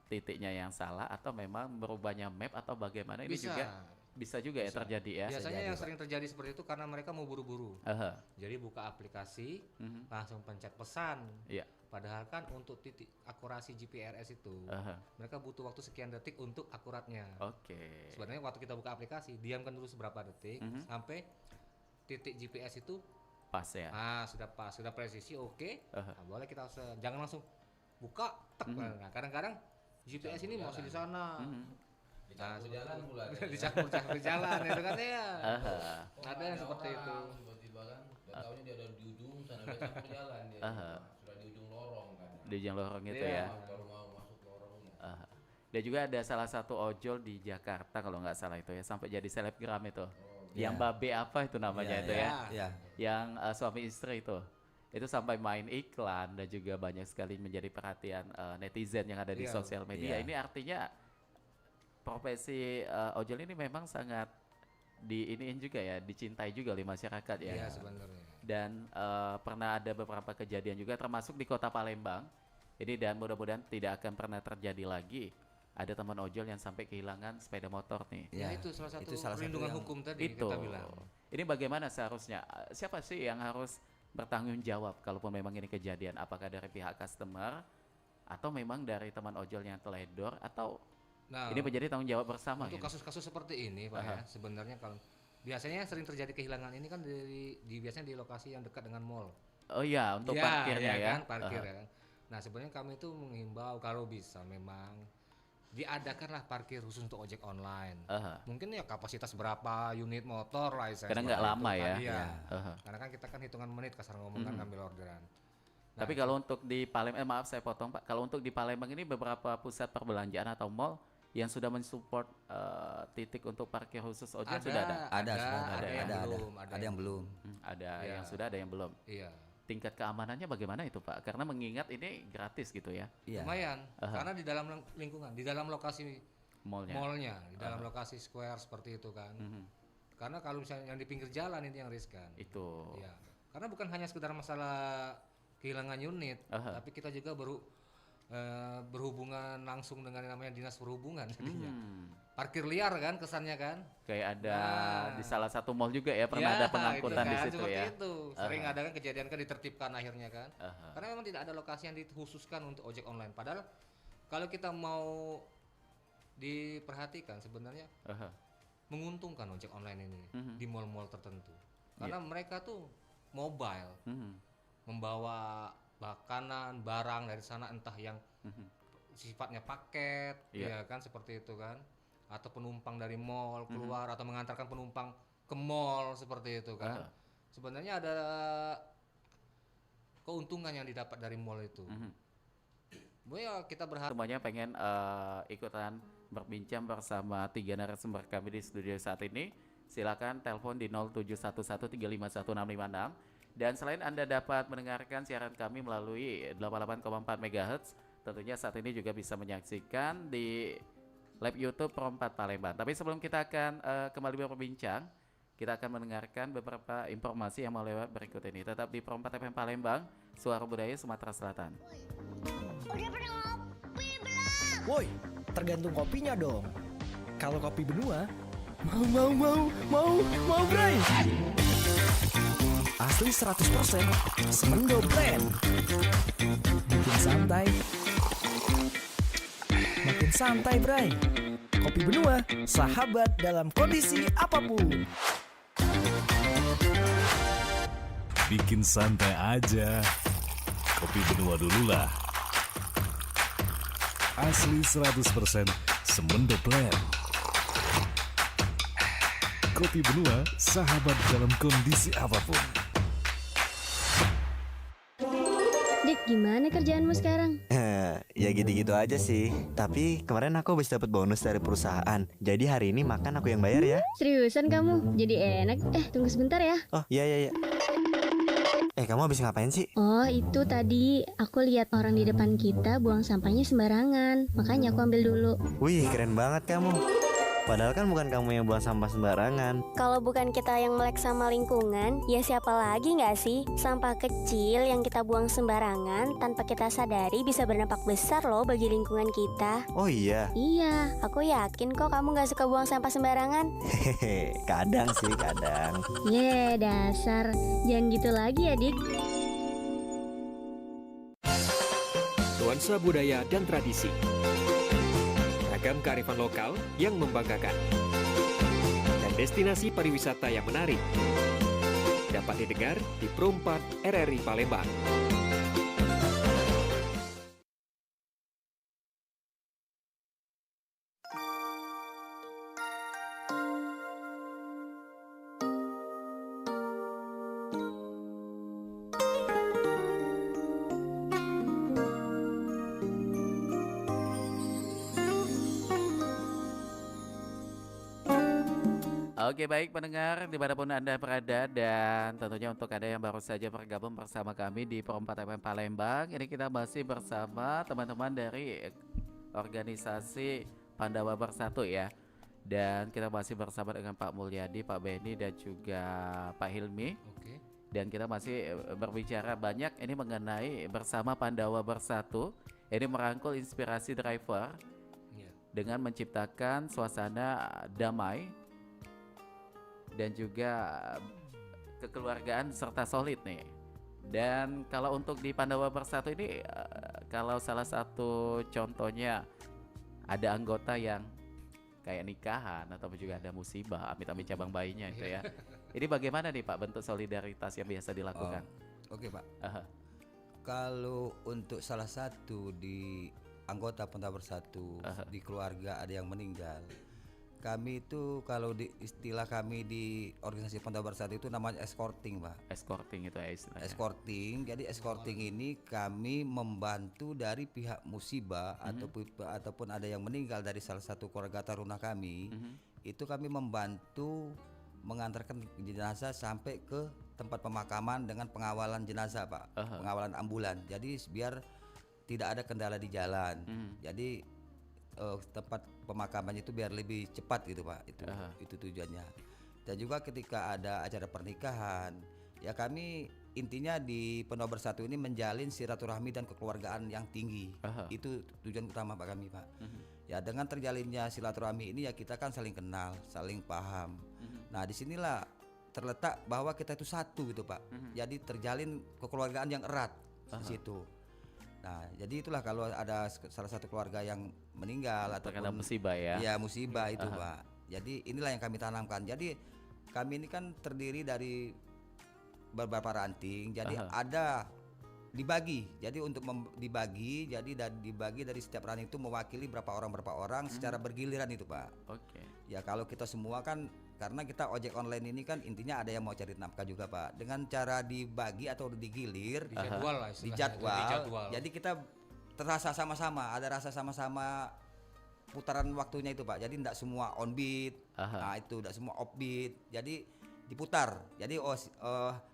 titiknya yang salah atau memang berubahnya map atau bagaimana ini juga bisa juga ya Bisa. terjadi ya. Biasanya jadi, yang Pak. sering terjadi seperti itu karena mereka mau buru-buru. Aha, Jadi buka aplikasi, mhm, langsung pencet pesan. Iya. Padahal kan untuk titik akurasi GPRS itu, aha, mereka butuh waktu sekian detik untuk akuratnya. oke. Sebenarnya waktu kita buka aplikasi, diamkan dulu seberapa detik Mhm. sampai titik GPS itu Pas ya. sudah pas, sudah presisi, oke. Aha. Nah, boleh kita jangan langsung buka tek. Mhm. Nah, kadang-kadang GPS ini masih di sana. Mhm. Dicampur jalan pula. Dicampur-campur jalan itu kan ya. Aha, Ada yang seperti itu. Tiba-tiba kan, udah tahunya dia ada di ujung sana, dia campur jalan dia. Aha. Sudah di ujung lorong kan. di ujung lorong itu Iya. ya. Baru mau masuk lorongnya. Aha. Dan juga ada salah satu ojol di Jakarta kalau nggak salah itu ya, sampai jadi selebgram itu. Yang Iya. babe apa itu namanya Iya, itu iya. ya. Ya. Yang suami istri itu sampai main iklan dan juga banyak sekali menjadi perhatian netizen yang ada di Iya. sosial media. Iya. Ini artinya profesi ojol ini memang sangat diiniin juga ya, dicintai juga oleh masyarakat ya. Iya sebenarnya. Dan pernah ada beberapa kejadian juga termasuk di kota Palembang ini, dan mudah-mudahan tidak akan pernah terjadi lagi. Ada teman ojol yang sampai kehilangan sepeda motor nih. Ya, Ya, itu salah satu itu salah satu perlindungan yang- hukum tadi Itu. kita bilang. Ini bagaimana seharusnya? Siapa sih yang harus bertanggung jawab kalaupun memang ini kejadian? Apakah dari pihak customer atau memang dari teman ojol yang teledor, atau Nah, ini menjadi tanggung jawab bersama untuk ini? kasus-kasus seperti ini Pak Aha. ya, sebenarnya kalau biasanya yang sering terjadi kehilangan ini kan biasanya di lokasi yang dekat dengan mall. Oh iya, untuk Ya, parkirnya ya. kan, parkir Aha. ya kan. Nah, sebenarnya kami itu menghimbau kalau bisa memang diadakanlah parkir khusus untuk ojek online. Aha. Mungkin ya kapasitas berapa unit motor lah istilahnya Karena nggak seperti lama itu ya. kan, iya. Aha. Karena kan kita kan hitungan menit kasar ngomong kan Mhm. ngambil orderan. Nah, Tapi kalau untuk di Palembang, maaf saya potong Pak. Kalau untuk di Palembang ini beberapa pusat perbelanjaan atau mall yang sudah mensupport titik untuk parkir khusus ojol sudah ada. Ada sebenarnya, ada yang ada. belum, Ada yang belum. Ada Iya. yang sudah, ada yang belum. Iya. Tingkat keamanannya bagaimana itu Pak? Karena mengingat ini gratis gitu ya, Iya. Lumayan, Aha. karena di dalam lingkungan, di dalam lokasi mallnya. mallnya, di dalam lokasi square seperti itu kan. Mhm. Karena kalau misalnya yang di pinggir jalan itu yang riskan. Itu. Iya. Karena bukan hanya sekedar masalah kehilangan unit, Aha. tapi kita juga berhubungan langsung dengan yang namanya dinas perhubungan jadinya. Parkir liar kan kesannya kan? Kayak ada Nah. di salah satu mall juga ya, pernah ada pengangkutan itu di kan, situ seperti ya. itu. Sering ada kan kejadian kan ditertibkan akhirnya kan. Aha. Karena memang tidak ada lokasi yang dikhususkan untuk ojek online. Padahal kalau kita mau diperhatikan sebenarnya Aha. menguntungkan ojek online ini Mhm. di mall-mall tertentu. Karena mereka tuh mobile, Mhm. membawa makanan, barang dari sana entah yang Mhm. sifatnya paket, Iya. ya kan seperti itu kan. Atau penumpang dari mall keluar atau mengantarkan penumpang ke mall seperti itu kan. Aha. Sebenarnya ada keuntungan yang didapat dari mall itu. Mhm. Bu ya kita berharap Semuanya pengen ikutan berbincang bersama 3 narasumber kami di studio saat ini. Silakan telepon di 0711351656. Dan selain Anda dapat mendengarkan siaran kami melalui 88,4 MHz, tentunya saat ini juga bisa menyaksikan di live YouTube Pro 4 Palembang. Tapi sebelum kita akan kembali berbincang, kita akan mendengarkan beberapa informasi yang mau lewat berikut ini. Tetap di Pro 4 FM Palembang, Suara Budaya Sumatera Selatan. Udah pernah ngopi belum? Woi, tergantung kopinya dong. Kalau kopi benua, mau Bray. Asli 100% Semendo Brand. Bikin santai, makin santai Bray. Kopi benua, sahabat dalam kondisi apapun. Bikin santai aja. Kopi benua dululah. Asli 100% Semendo Blend. Kopi benua, sahabat dalam kondisi apapun. Dik, gimana kerjaanmu sekarang? Ya gitu-gitu aja sih. Tapi kemarin aku habis dapat bonus dari perusahaan. Jadi hari ini makan aku yang bayar ya. Seriusan kamu? Jadi enak. Tunggu sebentar ya. Oh iya. Kamu habis ngapain sih? Oh, itu tadi aku lihat orang di depan kita buang sampahnya sembarangan. Makanya aku ambil dulu. Wih keren banget kamu. Padahal kan bukan kamu yang buang sampah sembarangan. Kalau bukan kita yang melek sama lingkungan, ya siapa lagi nggak sih? Sampah kecil yang kita buang sembarangan tanpa kita sadari bisa berdampak besar loh bagi lingkungan kita. Oh iya. Iya, aku yakin kok kamu nggak suka buang sampah sembarangan. Hehehe, kadang sih, kadang. Ye, dasar. Jangan gitu lagi ya, Dik. Nuansa budaya dan tradisi. Ragam kearifan lokal yang membanggakan. Dan destinasi pariwisata yang menarik. Dapat didengar di Pro 4 RRI Palembang. Oke baik pendengar dimanapun Anda berada dan tentunya untuk Anda yang baru saja bergabung bersama kami di Pro 4 FM Palembang. Ini kita masih bersama teman-teman dari organisasi Pandawa Bersatu ya. Dan kita masih bersama dengan Pak Mulyadi, Pak Benny dan juga Pak Hilmi. Oke. Dan kita masih berbicara banyak ini mengenai bersama Pandawa Bersatu. Ini merangkul inspirasi driver dengan menciptakan suasana damai dan juga kekeluargaan serta solid nih. Dan kalau untuk di Pandawa Bersatu ini kalau salah satu contohnya ada anggota yang kayak nikahan atau juga ada musibah, amit-amit cabang bayinya itu ya. Ini bagaimana nih Pak bentuk solidaritas yang biasa dilakukan? Oke Pak. Kalau untuk salah satu di anggota Pandawa Bersatu di keluarga ada yang meninggal, kami itu kalau di istilah kami di organisasi Pandawa Bersatu itu namanya escorting Pak. Escorting itu ya istilahnya. Escorting, jadi escorting ini kami membantu dari pihak musibah ataupun ada yang meninggal dari salah satu keluarga taruna kami, itu kami membantu mengantarkan jenazah sampai ke tempat pemakaman dengan pengawalan jenazah Pak, pengawalan ambulan. Jadi biar tidak ada kendala di jalan. Jadi tempat pemakamannya itu biar lebih cepat gitu Pak, itu tujuannya. Dan juga ketika ada acara pernikahan ya kami intinya di Pandawa Bersatu ini menjalin silaturahmi dan kekeluargaan yang tinggi. Itu tujuan utama Pak kami Pak. Ya dengan terjalinnya silaturahmi ini ya kita kan saling kenal, saling paham. Nah disinilah terletak bahwa kita itu satu gitu Pak. Jadi terjalin kekeluargaan yang erat di situ. Nah, jadi itulah kalau ada salah satu keluarga yang meninggal atau terkena musibah ya. Ya, musibah itu, Pak. Jadi inilah yang kami tanamkan. Jadi kami ini kan terdiri dari beberapa ranting. Jadi ada dibagi. Jadi untuk dibagi, jadi dibagi dari setiap ranting itu mewakili berapa orang secara bergiliran itu, Pak. Oke. Ya kalau kita semua kan karena kita ojek online ini kan intinya ada yang mau cari nafkah juga Pak. Dengan cara dibagi atau digilir, dijadwal. Jadi kita terasa sama-sama, ada rasa sama-sama putaran waktunya itu Pak. Jadi tidak semua on beat, nah itu tidak semua off beat. Jadi diputar. Jadi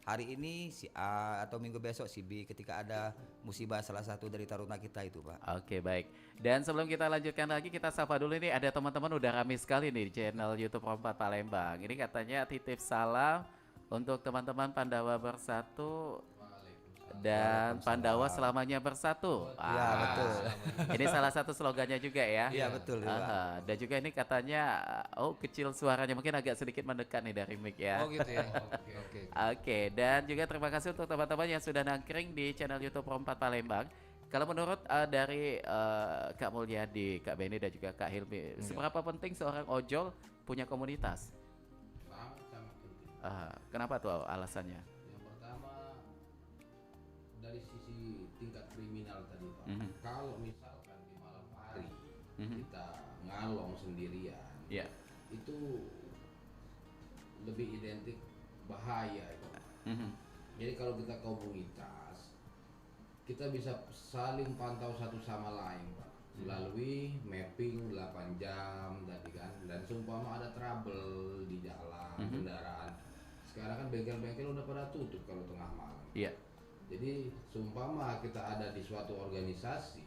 hari ini si A atau minggu besok si B ketika ada musibah salah satu dari taruna kita itu Pak. Oke baik. Dan sebelum kita lanjutkan lagi kita sapa dulu ini ada teman-teman udah ramai sekali nih di channel YouTube Pro 4 Palembang. Ini katanya titip salam untuk teman-teman Pandawa Bersatu dan Pandawa selamanya bersatu. Iya betul. Ini salah satu slogannya juga ya. Iya betul. Dan juga ini katanya kecil suaranya mungkin agak sedikit mendekat nih dari mic ya. Oh gitu ya. Oke. Dan juga terima kasih untuk teman-teman yang sudah nangkring di channel YouTube Pro 4 Palembang. Kalau menurut dari Kak Mulyadi, Kak Benny dan juga Kak Hilmi, seberapa penting seorang ojol punya komunitas? Sangat penting. Kenapa tuh alasannya? Yang pertama dari sisi tingkat kriminal tadi Pak. Kalau misalkan di malam hari kita ngalong sendirian, itu lebih identik bahaya itu. Jadi kalau kita komunitas, kita bisa saling pantau satu sama lain Pak, melalui mapping 8 jam tadi kan. Dan seumpama ada trouble di jalan kendaraan, sekarang kan bengkel-bengkel udah pada tutup kalau tengah malam. Jadi seumpama kita ada di suatu organisasi,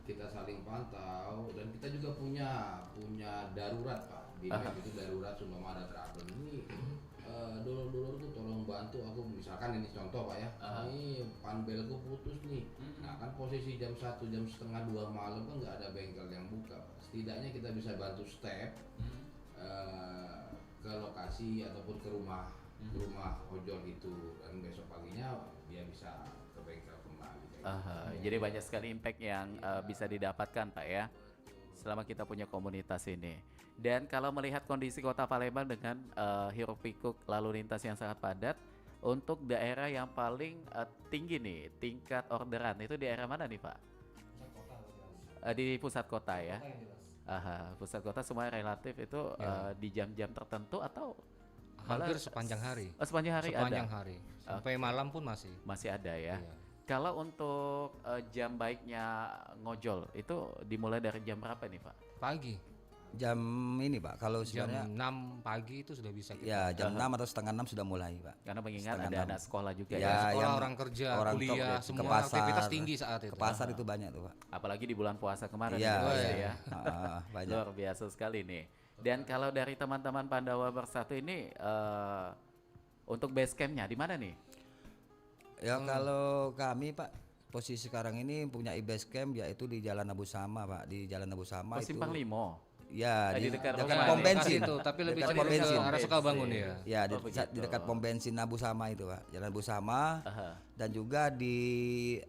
kita saling pantau dan kita juga punya darurat Pak. feedback itu darurat sumpah ada trouble ini dulur-dulur tuh tolong bantu aku, misalkan ini contoh Pak ya, ini panbelku putus nih. Nah kan posisi jam 1, jam setengah 2 malam kan nggak ada bengkel yang buka Pak. Setidaknya kita bisa bantu step ke lokasi ataupun ke rumah ojol itu, dan besok paginya dia bisa ke bengkel kembali. Jadi banyak sekali impact yang bisa didapatkan Pak ya, selama kita punya komunitas ini. Dan kalau melihat kondisi kota Palembang dengan hiruk pikuk lalu lintas yang sangat padat, untuk daerah yang paling tinggi nih tingkat orderan itu di daerah mana nih Pak? Di pusat kota ya. Pusat kota semua relatif itu di jam-jam tertentu atau hampir sepanjang hari. Sepanjang hari sepanjang ada. hari sampai malam pun masih ada ya. Kalau untuk jam baiknya ngojol itu dimulai dari jam berapa nih Pak? Pagi. Jam ini Pak, kalau jam sebenarnya 6 pagi itu sudah bisa kita. Ya, jam 6 atau setengah 6 sudah mulai Pak. Karena mengingat Setengah ada 6. anak sekolah juga Ya, sekolah, yang orang kerja, orang kuliah, ke semua pasar, aktivitas tinggi saat itu. Ke pasar itu banyak tuh Pak. Apalagi di bulan puasa kemarin Iya, ya. banyak. Luar biasa sekali nih. Dan kalau dari teman-teman Pandawa Bersatu ini untuk base campnya di mana nih? Ya kalau kami Pak, posisi sekarang ini punya base camp yaitu di Jalan Abu Sama Pak, di Jalan Abu Sama itu. Simpang Limo. Ya, di dekat pom bensin itu, tapi lebih dekat pom bensin. arah Sukabangun ya. Ya, di dekat pom bensin Abu Sama itu Pak, Jalan Abu Sama. Dan juga di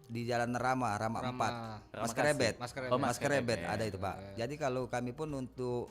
Jalan Rama 4. Mas Kerebet ada itu Pak. Jadi kalau kami pun untuk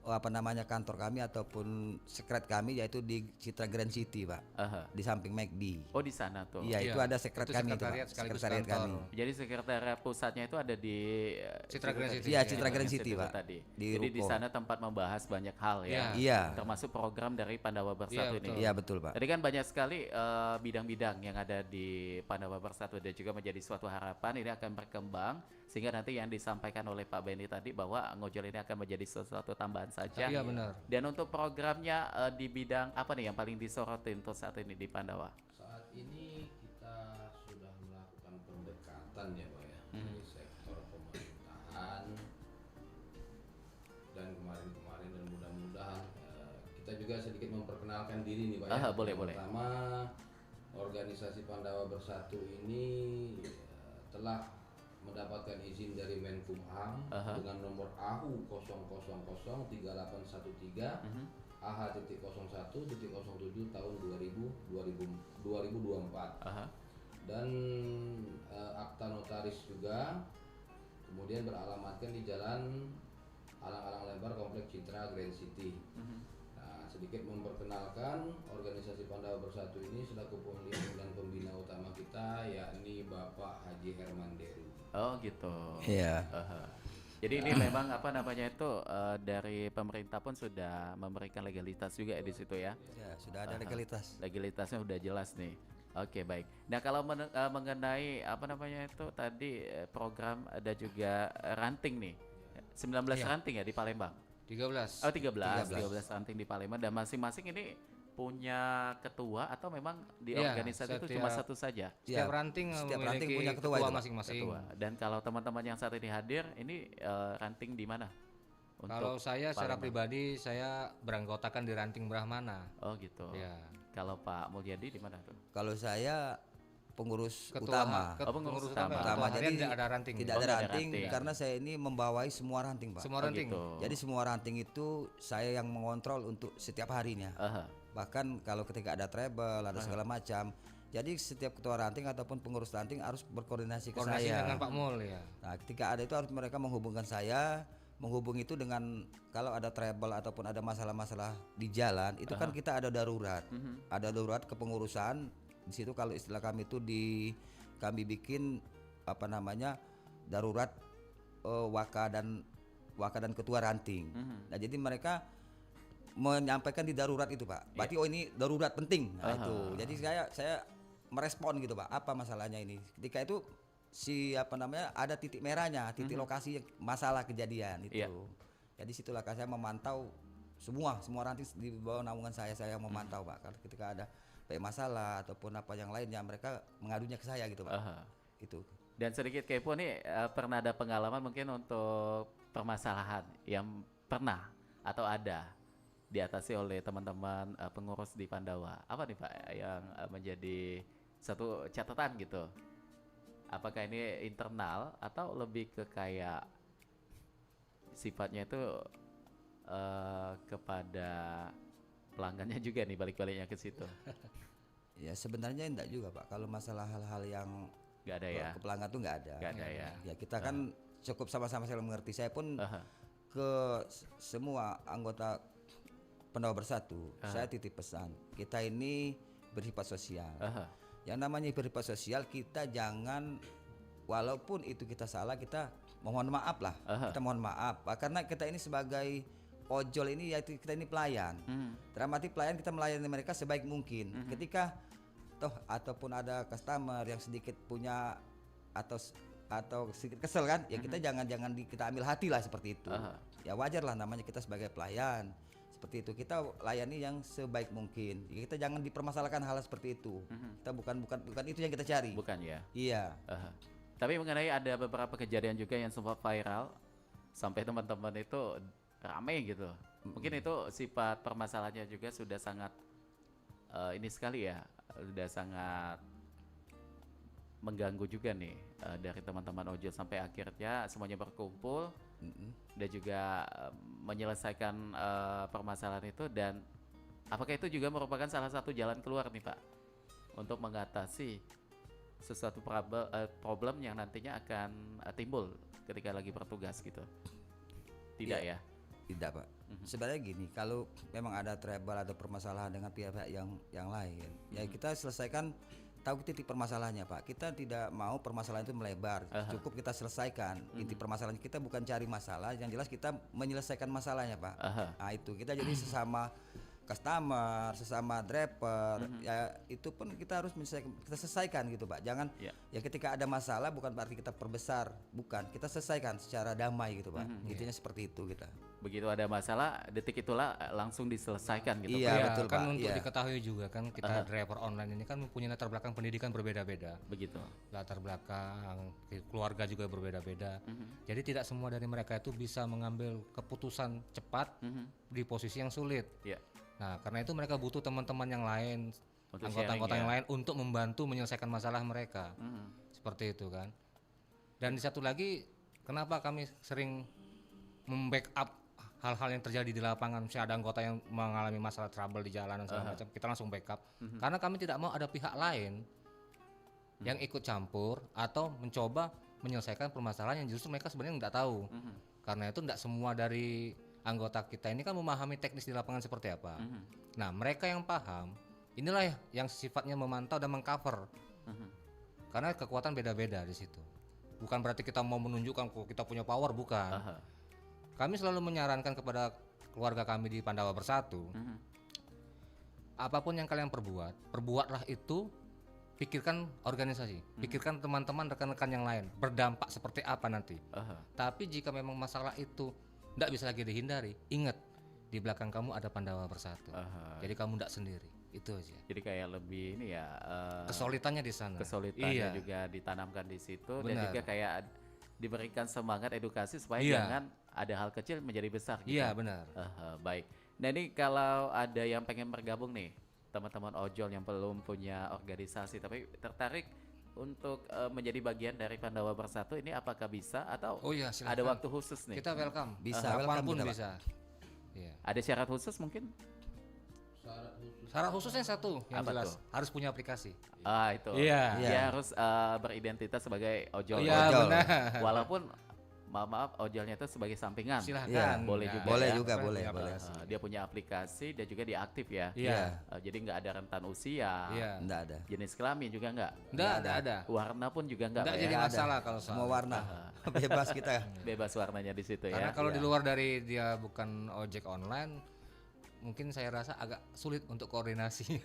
kantor kami ataupun sekret kami yaitu di Citra Grand City Pak, di samping McD. Oh di sana tuh. Iya itu ada sekret kami itu Pak, sekretariat kami. Jadi sekretariat pusatnya itu ada di Citra Grand City. Iya Citra Grand City Pak. Tadi. Di Jadi di Ruko. sana tempat membahas banyak hal ya. Iya. Termasuk program dari Pandawa Bersatu ini. Iya betul Pak. Tadi kan banyak sekali bidang-bidang yang ada di Pandawa Bersatu dan juga menjadi suatu harapan ini akan berkembang sehingga nanti yang disampaikan oleh Pak Benny tadi bahwa ngojol ini akan menjadi sesuatu tambahan saja. Iya benar. Dan untuk programnya di bidang apa nih yang paling disorotin untuk saat ini di Pandawa? Saat ini kita sudah melakukan pendekatan ya Pak ya, di sektor pemerintahan, dan kemarin dan mudah-mudahan kita juga sedikit memperkenalkan diri nih Pak ya. Boleh. Pertama, organisasi Pandawa Bersatu ini telah mendapatkan izin dari Menkumham dengan nomor AHU 0003813 AH.01.07 tahun 2024 dan akta notaris juga, kemudian beralamatkan di Jalan Alang-Alang Lebar Komplek Citra Grand City. Nah, sedikit memperkenalkan organisasi Pandawa Bersatu ini selaku pemimpin dan pembina utama kita yakni Bapak Haji Herman Deru. Oh gitu. Iya. Jadi ini memang dari pemerintah pun sudah memberikan legalitas juga di situ ya. Ya sudah ada legalitas. Legalitasnya udah jelas nih. Oke baik. Nah kalau mengenai tadi program ada juga ranting nih. 19 ranting ya di Palembang. 13. Oh 13 ranting di Palembang dan masing-masing ini punya ketua atau memang di organisasi itu cuma satu saja? Setiap ranting memiliki punya ketua masing-masing. Dan kalau teman-teman yang saat ini hadir, ini ranting di mana? Kalau saya secara pribadi saya beranggotakan di ranting Brahmana. Oh gitu. Ya. Kalau Pak Mulyadi di mana tuh? Kalau saya pengurus utama. Pengurus utama. Jadi tidak ada ranting. Tidak ada ranting karena saya ini membawai semua ranting Pak. Semua ranting. Jadi semua ranting itu saya yang mengontrol untuk setiap harinya. Bahkan kalau ketika ada treble, ada segala macam. Jadi setiap ketua ranting ataupun pengurus ranting harus berkoordinasi ke saya. Dengan Pak Mul ya. Nah, ketika ada itu harus mereka menghubungkan saya. Menghubungi itu dengan kalau ada treble ataupun ada masalah-masalah di jalan, itu kan kita ada darurat. Ada darurat kepengurusan. Di situ kalau istilah kami itu kami bikin darurat waka dan ketua ranting. Nah, jadi mereka menyampaikan di darurat itu Pak. Berarti ini darurat penting. Nah, itu. Jadi saya merespon gitu Pak. Apa masalahnya ini? Ketika itu ada titik merahnya, titik lokasi masalah kejadian itu. Jadi situlah saya memantau semua ranting di bawah naungan saya yang memantau Pak. Kalau ketika ada baik masalah ataupun apa yang lainnya mereka mengadunya ke saya gitu Pak. Itu. Dan sedikit kepo nih, pernah ada pengalaman mungkin untuk permasalahan yang pernah atau ada diatasi oleh teman-teman pengurus di Pandawa? Apa nih Pak yang menjadi satu catatan gitu? Apakah ini internal atau lebih ke kayak sifatnya itu kepada pelanggannya juga nih, balik-baliknya ke situ? Ya sebenarnya enggak juga Pak. Kalau masalah hal-hal yang nggak ada ya, ke pelanggan tuh nggak ada. Nggak ada ya. Ya kita kan cukup sama-sama saling mengerti. Saya pun ke semua anggota Pandawa Bersatu, saya titip pesan. Kita ini bersifat sosial. Yang namanya bersifat sosial, kita jangan, walaupun itu kita salah, kita mohon maaf lah. Kita mohon maaf, karena kita ini sebagai ojol ini, yaitu kita ini pelayan. Dalam arti pelayan, kita melayani mereka sebaik mungkin. Ketika toh ataupun ada customer yang sedikit punya atau sedikit kesel kan, ya kita jangan kita ambil hati lah seperti itu. Ya wajar lah, namanya kita sebagai pelayan. Seperti itu, kita layani yang sebaik mungkin. Ya, kita jangan dipermasalahkan hal seperti itu. Kita bukan itu yang kita cari. Bukan ya? Iya. Tapi mengenai ada beberapa kejadian juga yang sempat viral sampai teman-teman itu ramai gitu. Mungkin itu sifat permasalahannya juga sudah sangat ini sekali ya, sudah sangat mengganggu juga nih dari teman-teman ojol, sampai akhirnya semuanya berkumpul dan juga menyelesaikan permasalahan itu. Dan apakah itu juga merupakan salah satu jalan keluar nih Pak untuk mengatasi sesuatu problem yang nantinya akan timbul ketika lagi bertugas gitu? Tidak ya? Tidak Pak. Sebenarnya gini, kalau memang ada trouble atau permasalahan dengan pihak-pihak yang lain, ya kita selesaikan, tahu titik permasalahannya Pak. Kita tidak mau permasalahan itu melebar, cukup kita selesaikan. Inti permasalahan kita bukan cari masalah, yang jelas kita menyelesaikan masalahnya Pak. Nah itu kita jadi sesama customer, sesama driver, ya itu pun kita harus kita selesaikan gitu Pak. Jangan ya ketika ada masalah bukan berarti kita perbesar, bukan, kita selesaikan secara damai gitu Pak. Intinya seperti itu kita. Begitu ada masalah, detik itulah langsung diselesaikan gitu. Iya betul kan Pak. Untuk diketahui juga kan, kita driver online ini kan mempunyai latar belakang pendidikan berbeda-beda. Begitu. Latar belakang keluarga juga berbeda-beda. Jadi tidak semua dari mereka itu bisa mengambil keputusan cepat di posisi yang sulit. Nah, karena itu mereka butuh teman-teman yang lain, anggota-anggota yang lain untuk membantu menyelesaikan masalah mereka. Seperti itu kan. Dan di satu lagi, kenapa kami sering membackup hal-hal yang terjadi di lapangan, misalnya ada anggota yang mengalami masalah trouble di jalan dan segala macam, kita langsung backup. Karena kami tidak mau ada pihak lain yang ikut campur atau mencoba menyelesaikan permasalahan yang justru mereka sebenarnya nggak tahu. Karena itu tidak semua dari anggota kita ini kan memahami teknis di lapangan seperti apa. Nah, mereka yang paham, inilah yang sifatnya memantau dan mengcover. Karena kekuatan beda-beda di situ. Bukan berarti kita mau menunjukkan kok kita punya power, bukan. Kami selalu menyarankan kepada keluarga kami di Pandawa Bersatu, apapun yang kalian perbuatlah itu, pikirkan organisasi, pikirkan teman-teman, rekan-rekan yang lain, berdampak seperti apa nanti. Tapi jika memang masalah itu tidak bisa lagi dihindari, ingat, di belakang kamu ada Pandawa Bersatu. Jadi kamu tidak sendiri, itu aja. Jadi kayak lebih ini ya, kesulitannya di sana. Kesulitannya juga ditanamkan di situ. Dan juga kayak diberikan semangat edukasi supaya jangan ada hal kecil menjadi besar gitu. Iya benar. Baik. Nah ini kalau ada yang pengen bergabung nih, teman-teman ojol yang belum punya organisasi tapi tertarik untuk menjadi bagian dari Pandawa Bersatu ini, apakah bisa atau ada waktu khusus nih? Kita welcome. Bisa, kapanpun welcome bisa. Ada syarat khusus mungkin? Syarat khususnya satu yang apa jelas, tuh? harus punya aplikasi. Itu. Iya. Dia harus beridentitas sebagai ojol. Iya benar. Walaupun maaf ojolnya itu sebagai sampingan. Silahkan. Boleh juga. Boleh ya? juga, boleh. Dia punya aplikasi dan juga dia aktif ya. Iya. Jadi nggak ada rentan usia. Enggak ada. Jenis kelamin juga nggak. Enggak ada. Warna pun juga nggak. Enggak jadi masalah kalau semua warna. Bebas kita. Bebas warnanya di situ ya. Karena kalau di luar dari dia bukan ojek online, mungkin saya rasa agak sulit untuk koordinasi.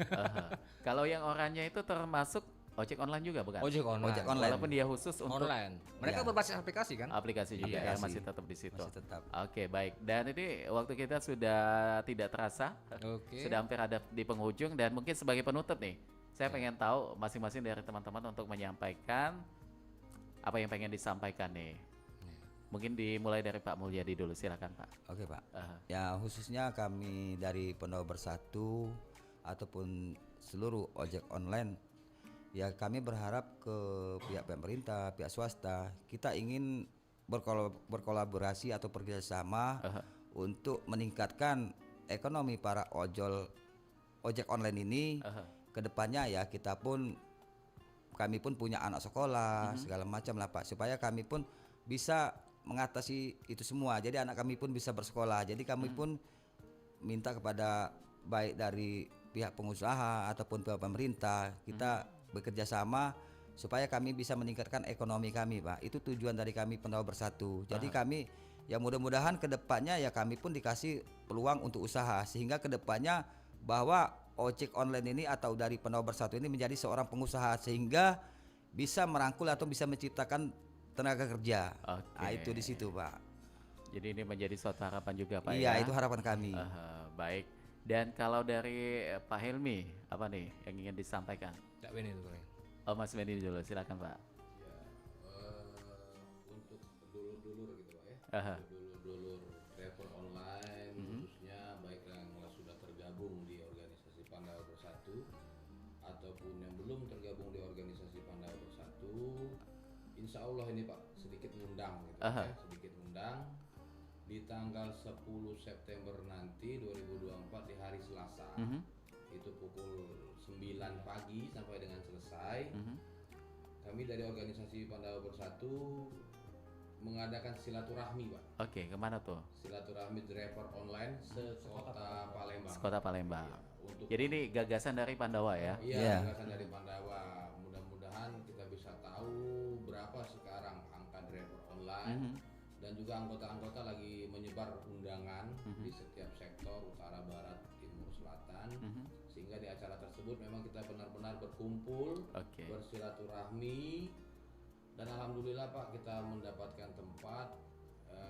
Kalau yang orangnya itu termasuk ojek online juga bukan? Ojek online. Walaupun dia khusus untuk online. Mereka berbasis aplikasi kan? Aplikasi juga ya, masih tetap di situ. Masih tetap. Oke, baik. Dan ini waktu kita sudah tidak terasa. Sudah hampir ada di penghujung, dan mungkin sebagai penutup nih, saya pengen tahu masing-masing dari teman-teman untuk menyampaikan apa yang pengen disampaikan nih. Mungkin dimulai dari Pak Mulyadi dulu, silakan Pak. Oke Pak. Ya khususnya kami dari Pandawa Bersatu ataupun seluruh ojek online, ya kami berharap ke pihak pemerintah, pihak swasta, kita ingin berkolaborasi atau bekerjasama untuk meningkatkan ekonomi para ojek online ini. Kedepannya ya kami pun punya anak sekolah segala macam lah Pak, supaya kami pun bisa mengatasi itu semua. Jadi anak kami pun bisa bersekolah. Jadi kami pun minta kepada baik dari pihak pengusaha ataupun pihak pemerintah, kita bekerja sama supaya kami bisa meningkatkan ekonomi kami Pak. Itu tujuan dari kami Pandawa Bersatu. Jadi kami ya mudah-mudahan kedepannya ya kami pun dikasih peluang untuk usaha, sehingga kedepannya bahwa ojek online ini atau dari Pandawa Bersatu ini menjadi seorang pengusaha, sehingga bisa merangkul atau bisa menciptakan tenaga kerja. Nah, itu di situ Pak. Jadi ini menjadi suatu harapan juga Pak. Iya, ya? itu harapan kami. Baik. Dan kalau dari Pak Hilmi, apa nih yang ingin disampaikan? Cak Beni dulu. Oh Mas Beni dulu, silakan Pak. Untuk dulur-dulur gitu Pak ya. Dulur-dulur driver online khususnya baik yang sudah tergabung di organisasi Pandawa Bersatu ataupun yang belum tergabung di organisasi Pandawa Bersatu, insya Allah ini Pak sedikit ngundang gitu ya, sedikit ngundang di tanggal 10 September nanti 2024 di hari Selasa. Itu pukul 9 pagi sampai dengan selesai. Kami dari organisasi Pandawa Bersatu mengadakan silaturahmi Pak. Oke, kemana tuh? Silaturahmi driver online sekota Palembang. Sekota Palembang. Jadi ini gagasan dari Pandawa ya? Iya, gagasan dari Pandawa. Mudah-mudahan kita bisa tahu berapa sekarang angka driver online. Dan juga anggota-anggota lagi menyebar undangan di setiap sektor utara, barat, timur, selatan, sehingga di acara tersebut memang kita benar-benar berkumpul, bersilaturahmi, dan alhamdulillah Pak kita mendapatkan tempat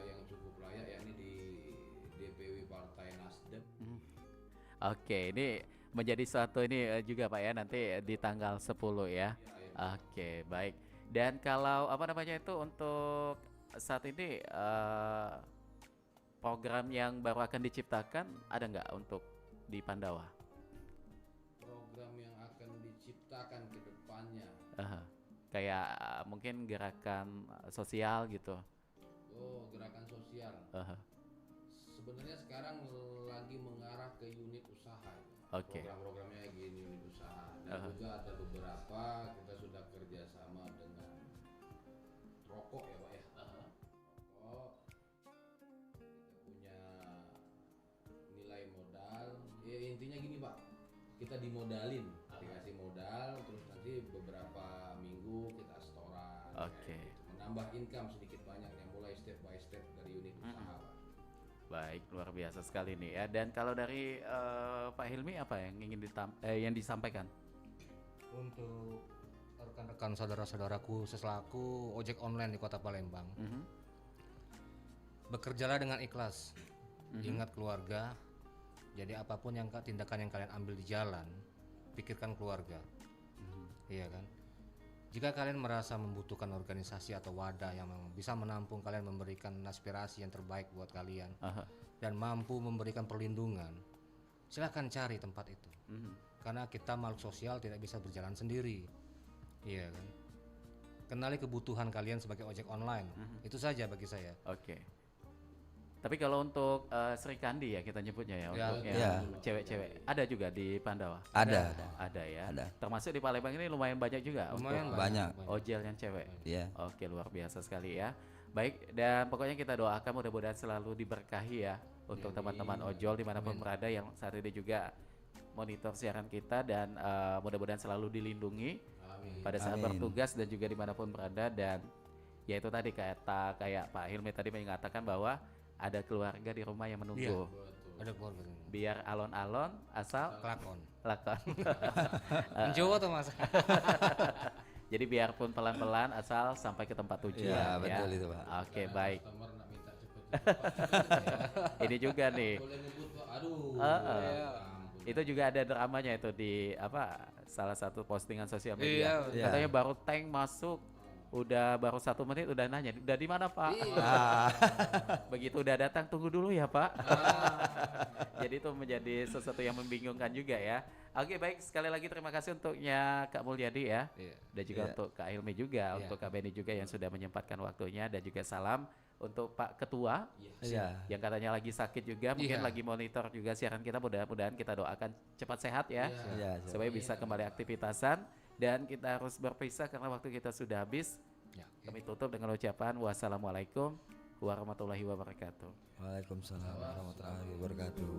yang cukup layak, yakni di DPW Partai Nasdem. Oke, ini menjadi suatu ini juga Pak ya, nanti di tanggal 10 ya. Oke, baik. Dan kalau apa namanya itu untuk saat ini program yang baru akan diciptakan ada nggak untuk di Pandawa? Program yang akan diciptakan ke depannya. Kayak mungkin gerakan sosial gitu. Oh, gerakan sosial. Sebenarnya sekarang lagi mengarah ke unit usaha. Program-programnya gini, unit usaha. Dan juga ada beberapa kita sudah kerjasama dengan rokok ya Pak ya. Rokok kita punya nilai modal. Ya intinya gini Pak, kita dimodalin, dikasih modal, terus nanti beberapa minggu kita setoran. Gitu. Menambah income sedikit banyaknya, mulai step by step dari unit usaha Pak. Baik, luar biasa sekali nih ya. Dan kalau dari Pak Hilmi apa yang ingin yang disampaikan? Untuk rekan-rekan saudara-saudaraku selaku ojek online di Kota Palembang, bekerjalah dengan ikhlas, ingat keluarga. Jadi apapun yang tindakan yang kalian ambil di jalan, pikirkan keluarga, iya kan? Jika kalian merasa membutuhkan organisasi atau wadah yang bisa menampung kalian, memberikan aspirasi yang terbaik buat kalian, dan mampu memberikan perlindungan, silakan cari tempat itu. Karena kita makhluk sosial tidak bisa berjalan sendiri, iya kan? Kenali kebutuhan kalian sebagai ojek online, itu saja bagi saya. Tapi kalau untuk Sri Kandi ya kita nyebutnya ya, untuk yang cewek-cewek, ada juga di Pandawa? Ada ya. Ada. Termasuk di Palembang ini lumayan banyak juga. Lumayan banyak. Ojel yang cewek. Iya. Oke, luar biasa sekali ya. Baik, dan pokoknya kita doakan mudah-mudahan selalu diberkahi ya untuk teman-teman ojol dimanapun berada yang saat ini juga monitor siaran kita, dan mudah-mudahan selalu dilindungi pada saat bertugas dan juga dimanapun berada. Dan ya itu tadi kayak Pak Hilmi tadi mengatakan bahwa ada keluarga di rumah yang menunggu. Ada keluarga. Biar alon-alon asal lakon. Jawa tuh Mas. Jadi biarpun pelan-pelan asal sampai ke tempat tujuan. Ya, betul itu Pak. Oke, baik. Ini juga nih. Itu juga ada dramanya itu di salah satu postingan sosial media. Katanya baru tank masuk udah baru 1 menit udah nanya, udah di mana Pak? Begitu udah datang tunggu dulu ya Pak. Jadi itu menjadi sesuatu yang membingungkan juga ya. Oke baik, sekali lagi terima kasih untuknya Kak Mulyadi ya. Dan juga untuk Kak Hilmi juga, untuk Kak Beni juga yang sudah menyempatkan waktunya, dan juga salam untuk Pak Ketua yang katanya lagi sakit juga, mungkin lagi monitor juga siaran kita, mudah-mudahan kita doakan cepat sehat ya, supaya bisa kembali aktivitasan. Dan kita harus berpisah karena waktu kita sudah habis. Kami tutup dengan ucapan wassalamualaikum warahmatullahi wabarakatuh. Waalaikumsalam warahmatullahi wabarakatuh.